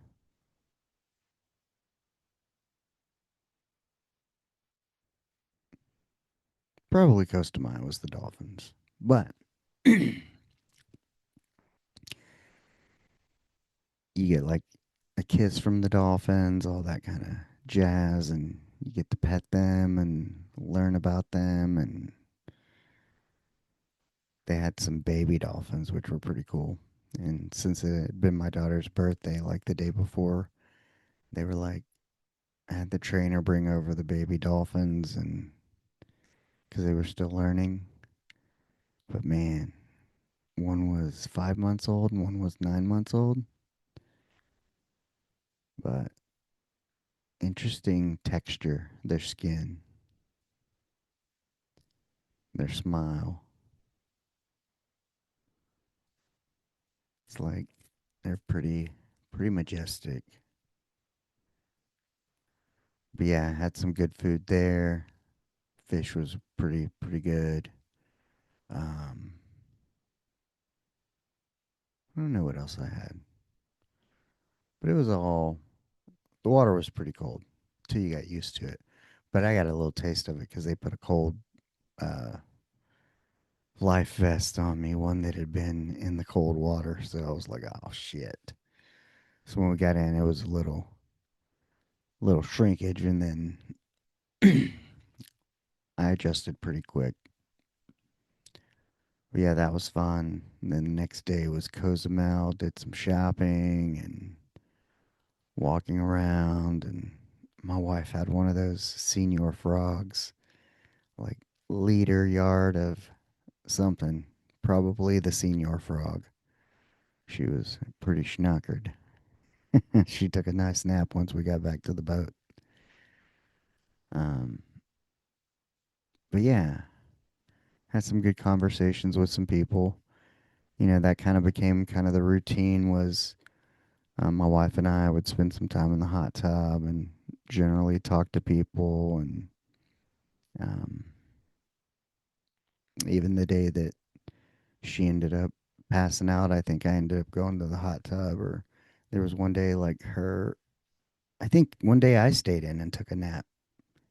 Probably Costa Maya was the Dolphins, but you get like a kiss from the Dolphins, all that kind of jazz, and you get to pet them and learn about them. And they had some baby dolphins, which were pretty cool. And since it had been my daughter's birthday, like the day before, they were like, I had the trainer bring over the baby dolphins, and because they were still learning. But man, one was 5 months old and one was 9 months old. But interesting texture, their skin, their smile. It's like they're pretty majestic. But yeah, I had some good food there. Fish was pretty good. Um, I don't know what else I had, but it was all the water was pretty cold till you got used to it. But I got a little taste of it because they put a cold uh, life vest on me, one that had been in the cold water. So I was like, oh shit. So when we got in, it was a little shrinkage, and then I adjusted pretty quick. But yeah, that was fun. And then the next day was Cozumel, did some shopping and walking around, and my wife had one of those senior frogs, like liter yard of something, probably the senior frog. She was pretty schnockered. She took a nice nap once we got back to the boat. Um, but yeah, had some good conversations with some people. You know, that kind of became kind of the routine was my wife and I would spend some time in the hot tub and generally talk to people. And um, even the day that she ended up passing out, I think I ended up going to the hot tub. Or there was one day like her, I think one day I stayed in and took a nap,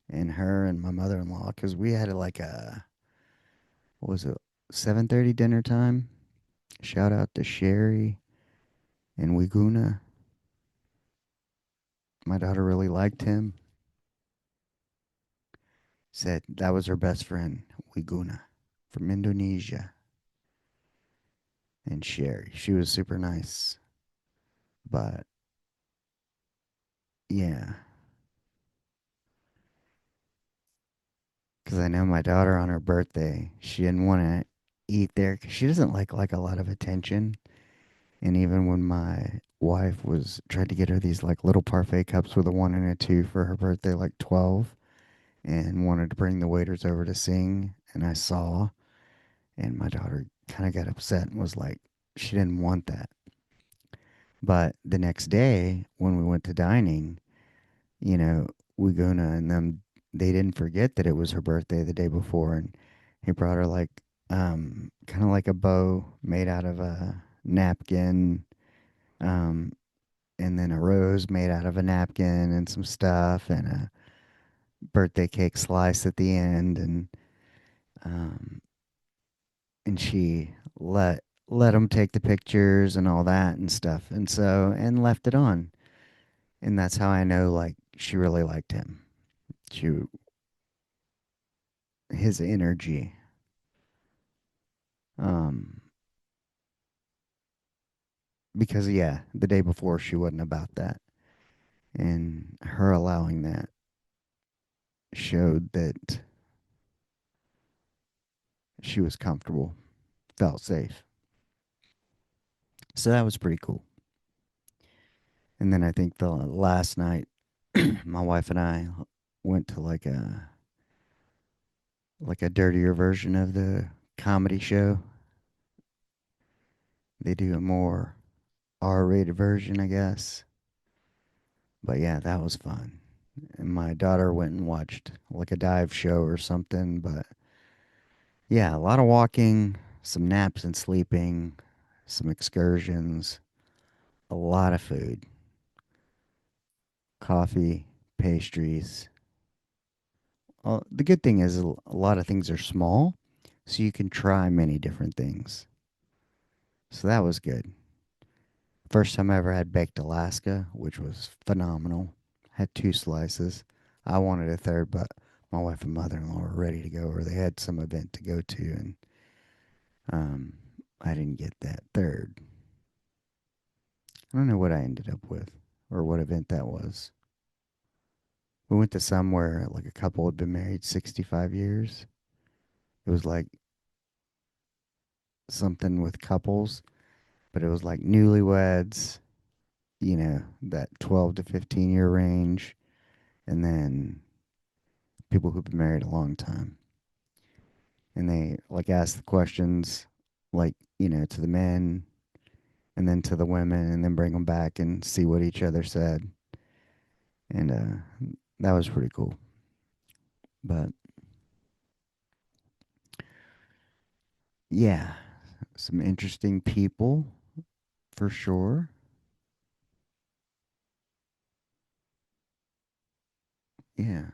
and her and my mother-in-law, because we had like a, what was it, 7:30 dinner time. Shout out to Sherry and Wiguna. My daughter really liked him. Said that was her best friend, Wiguna, from Indonesia. And Sherry, she was super nice. But yeah, because I know my daughter on her birthday, she didn't want to eat there because she doesn't like a lot of attention. And even when my wife was tried to get her these like little parfait cups with a one and a two for her birthday, like 12, and wanted to bring the waiters over to sing, and I saw, and my daughter kind of got upset and was like, she didn't want that. But the next day, when we went to dining, you know, Wiguna and them, they didn't forget that it was her birthday the day before, and he brought her like, kind of like a bow made out of a napkin, um, and then a rose made out of a napkin and some stuff, and a birthday cake slice at the end, um, and she let him take the pictures and all that and stuff, and so and left it on, and that's how I know like she really liked him. She his energy. Um, because yeah, the day before she wasn't about that, and her allowing that showed that she was comfortable, felt safe. So that was pretty cool. And then I think the last night, my wife and I went to like a dirtier version of the comedy show. They do a more R-rated version, I guess. But yeah, that was fun. And my daughter went and watched like a dive show or something. But yeah, a lot of walking, some naps and sleeping, some excursions, a lot of food, coffee, pastries. The good thing is a lot of things are small, so you can try many different things. So that was good. First time I ever had baked Alaska, which was phenomenal. Had two slices. I wanted a third, but my wife and mother-in-law were ready to go, or they had some event to go to, and um, I didn't get that third. I don't know what I ended up with, or what event that was. We went to somewhere like a couple had been married 65 years. It was like something with couples, but it was like newlyweds, that 12 to 15 year range, and then people who've been married a long time. And they like ask the questions, like, to the men and then to the women, and then bring them back and see what each other said. And that was pretty cool. But yeah, some interesting people for sure. Yeah.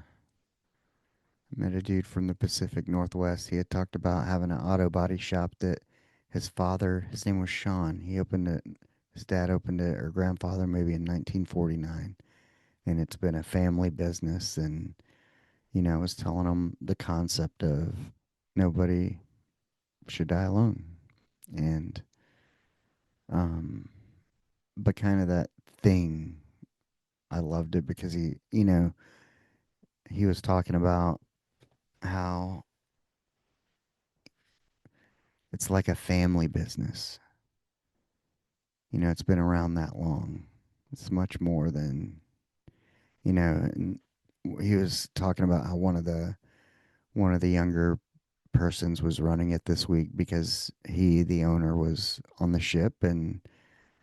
Met a dude from the Pacific Northwest. He had talked about having an auto body shop that his father, his name was Sean, he opened it. His dad opened it, or grandfather, maybe in 1949. And it's been a family business. And, I was telling him the concept of nobody should die alone. And, um, but kind of that thing, I loved it because he was talking about how it's like a family business. It's been around that long. It's much more than, and he was talking about how one of the younger persons was running it this week because the owner, was on the ship, and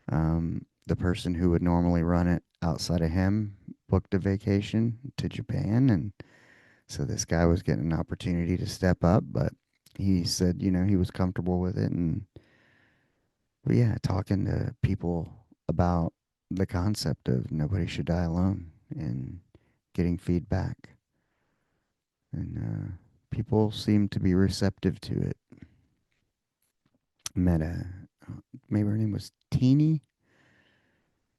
the person who would normally run it outside of him booked a vacation to Japan, and so this guy was getting an opportunity to step up, but he said, he was comfortable with it. And but yeah, talking to people about the concept of nobody should die alone, and getting feedback. And people seem to be receptive to it. Met maybe her name was Teeny.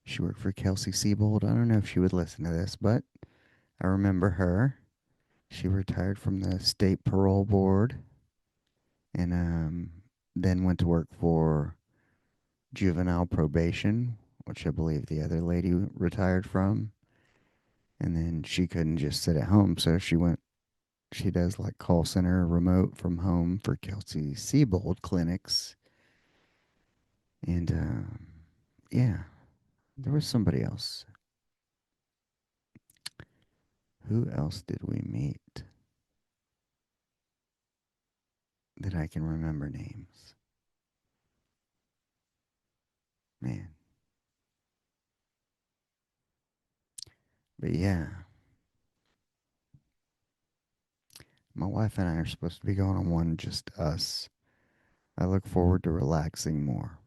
She worked for Kelsey Siebold. I don't know if she would listen to this, but I remember her. She retired from the state parole board, and then went to work for juvenile probation, which I believe the other lady retired from. And then she couldn't just sit at home, so she does like call center remote from home for Kelsey Siebold clinics. And yeah, there was somebody else. Who else did we meet that I can remember names? Man, but yeah, my wife and I are supposed to be going on one, just us. I look forward to relaxing more.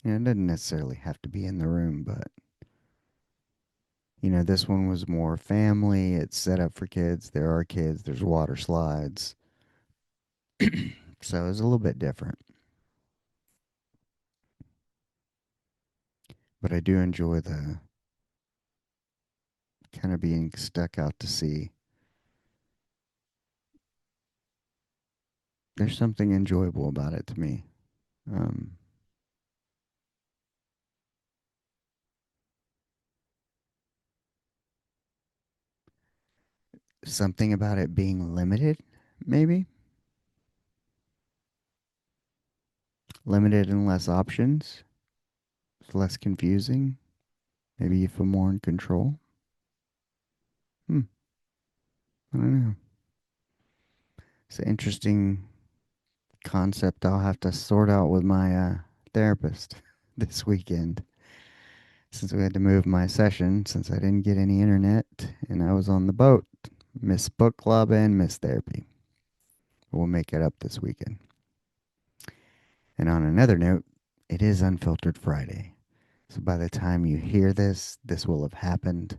It doesn't necessarily have to be in the room, but this one was more family. It's set up for kids. There are kids. There's water slides. So it's a little bit different. But I do enjoy the kind of being stuck out to sea. There's something enjoyable about it to me. Um, Something about it being limited, maybe limited and less options, it's less confusing. Maybe you feel more in control. Hmm, I don't know. It's an interesting concept I'll have to sort out with my therapist this weekend since we had to move my session since I didn't get any internet and I was on the boat. Miss book club and miss therapy. We'll make it up this weekend. And on another note, it is Unfiltered Friday. So by the time you hear this, this will have happened.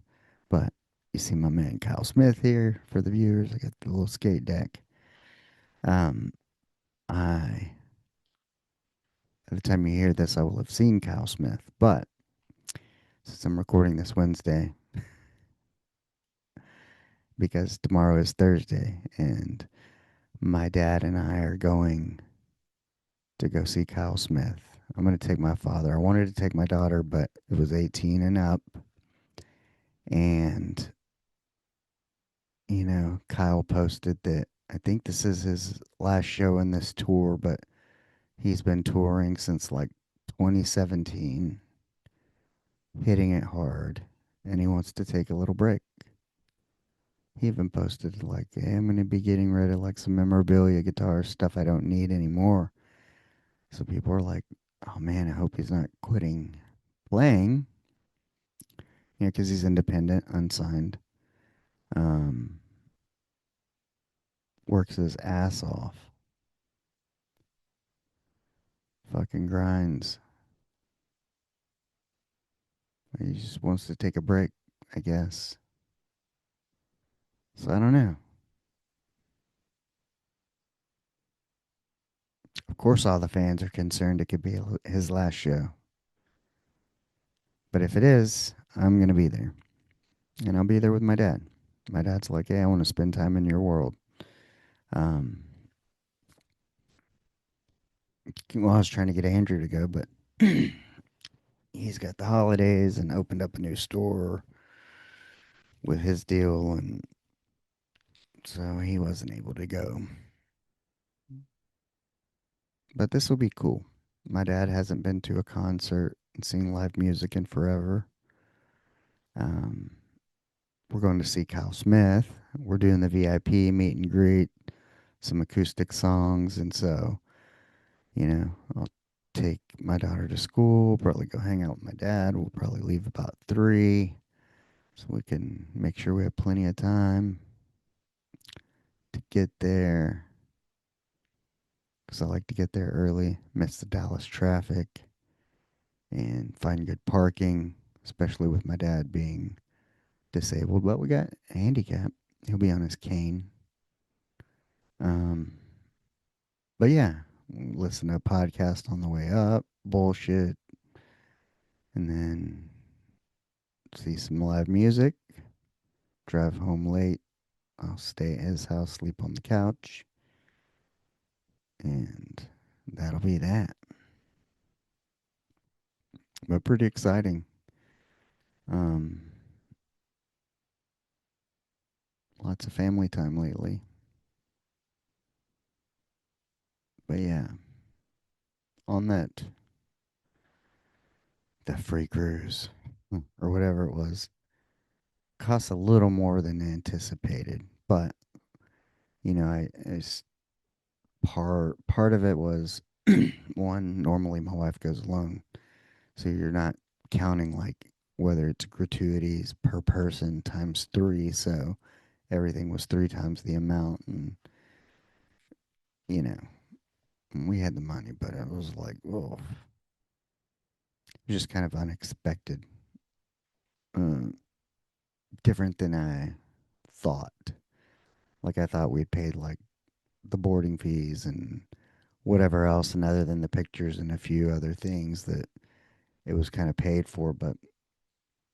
But you see my man Kyle Smith here for the viewers. I got the little skate deck. Um, I At the time you hear this, I will have seen Kyle Smith. But since I'm recording this Wednesday, because tomorrow is Thursday, and my dad and I are going to go see Kyle Smith. I'm going to take my father. I wanted to take my daughter, but it was 18 and up. And, Kyle posted that I think this is his last show in this tour, but he's been touring since like 2017, hitting it hard, and he wants to take a little break. He even posted like, "Hey, I'm gonna be getting rid of like some memorabilia, guitar stuff I don't need anymore." So people are like, "Oh man, I hope he's not quitting playing." Because he's independent, unsigned, um, works his ass off, fucking grinds. He just wants to take a break, I guess. So I don't know. Of course, all the fans are concerned it could be his last show. But if it is, I'm gonna be there, and I'll be there with my dad. My dad's like, "Hey, I want to spend time in your world." Um, well, I was trying to get Andrew to go, but he's got the holidays and opened up a new store with his deal, and so he wasn't able to go. But this will be cool. My dad hasn't been to a concert and seen live music in forever. Um, we're going to see Kyle Smith. We're doing the VIP meet and greet, some acoustic songs, and so I'll take my daughter to school, probably go hang out with my dad. We'll probably leave about 3 so we can make sure we have plenty of time to get there because I like to get there early, miss the Dallas traffic, and find good parking, especially with my dad being disabled. But we got a handicap. He'll be on his cane. Um, but yeah, listen to a podcast on the way up, bullshit, and then see some live music, drive home late. I'll stay at his house, sleep on the couch, and that'll be that. But pretty exciting. Um, Lots of family time lately. But yeah, on that, the free cruise or whatever it was cost a little more than anticipated. But it's part of it was one. Normally, my wife goes alone, so you're not counting like whether it's gratuities per person times 3. So everything was 3 times the amount, and you know we had the money, but it was like, oh, just kind of unexpected, uh, different than I thought. Like I thought we'd paid like the boarding fees and whatever else, and other than the pictures and a few other things that it was kind of paid for, but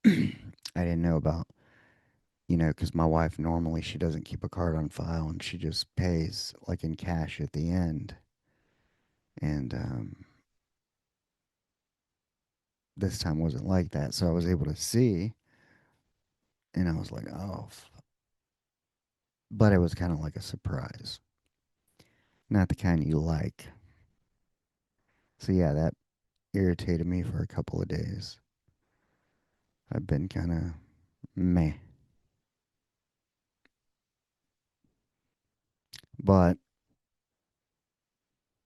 I didn't know about, because my wife normally she doesn't keep a card on file and she just pays like in cash at the end, and this time wasn't like that. So I was able to see, and I was like, oh, but it was kind of like a surprise, not the kind you like. So yeah, that irritated me for a couple of days. I've been kind of meh, but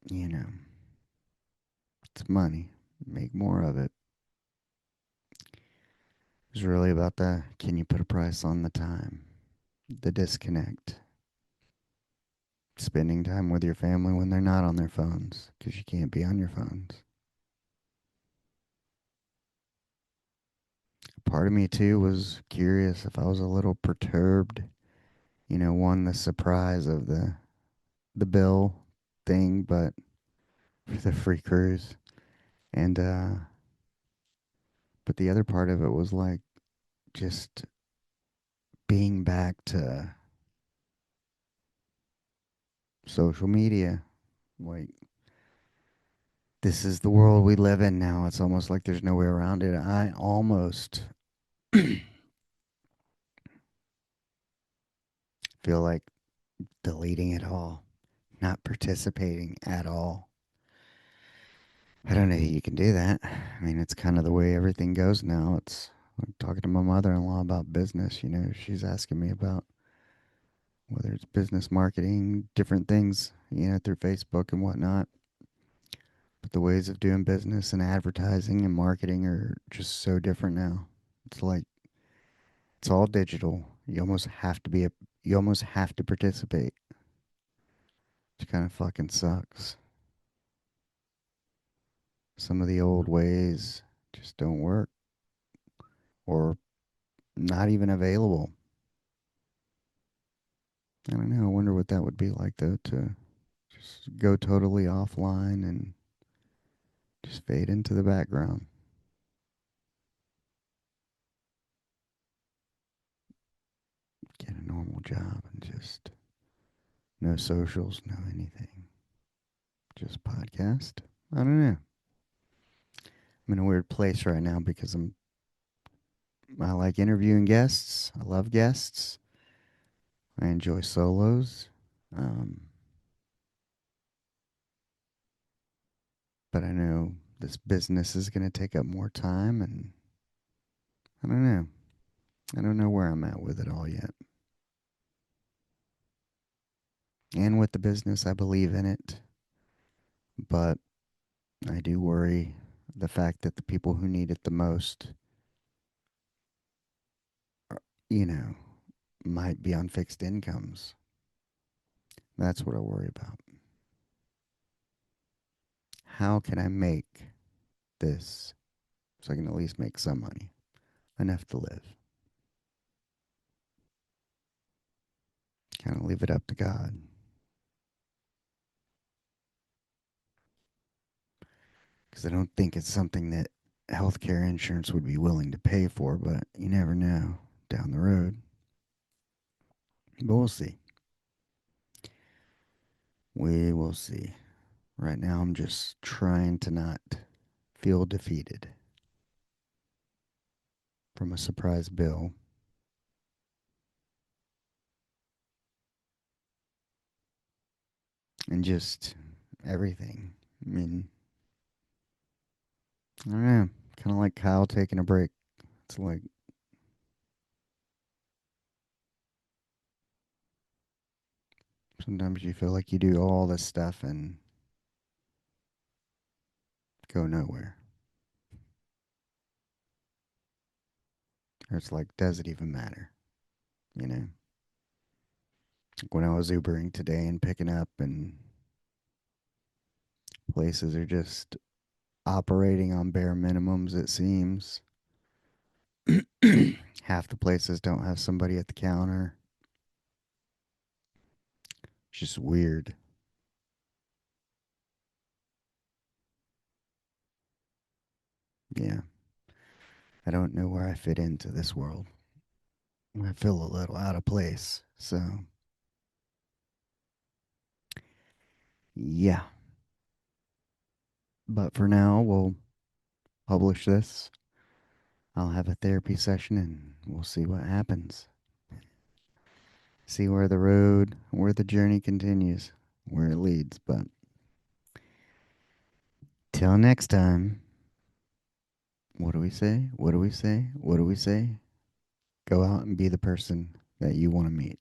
you know, it's money. Make more of it. It's really about the can you put a price on the time, the disconnect, spending time with your family when they're not on their phones because you can't be on your phones. Part of me too was curious if I was a little perturbed. One, the surprise of the bill thing, but for the free cruise, and but the other part of it was like just being back to social media. Like, this is the world we live in now. It's almost like there's no way around it. I almost feel like deleting it all, not participating at all. I don't know that you can do that. I mean, it's kind of the way everything goes now. It's like talking to my mother-in-law about business. She's asking me about whether it's business marketing, different things, through Facebook and whatnot. But the ways of doing business and advertising and marketing are just so different now. It's like it's all digital. You almost have to participate. Which kind of fucking sucks. Some of the old ways just don't work or not even available. I don't know. I wonder what that would be like though to just go totally offline and just fade into the background. Get a normal job and just no socials, no anything. Just podcast. I don't know. I'm in a weird place right now because I like interviewing guests. I love guests. I enjoy solos. Um, but I know this business is going to take up more time, and I don't know. I don't know where I'm at with it all yet. And with the business, I believe in it, but I do worry the fact that the people who need it the most, are, you know, might be on fixed incomes. That's what I worry about. How can I make this so I can at least make some money, enough to live? Kind of leave it up to God. Because I don't think it's something that healthcare insurance would be willing to pay for, but you never know down the road. But we'll see. We will see. Right now, I'm just trying to not feel defeated from a surprise bill and just everything. I mean, I don't know. Kind of like Kyle taking a break. It's like sometimes you feel like you do all this stuff and go nowhere. Or it's like, does it even matter? You know? Like when I was Ubering today and picking up, and places are just operating on bare minimums, it seems. Half the places don't have somebody at the counter. It's just weird. Yeah. I don't know where I fit into this world. I feel a little out of place. So, yeah. But for now, we'll publish this, I'll have a therapy session and we'll see what happens. See where the journey continues, where it leads. But till next time, what do we say? What do we say? What do we say? Go out and be the person that you want to meet.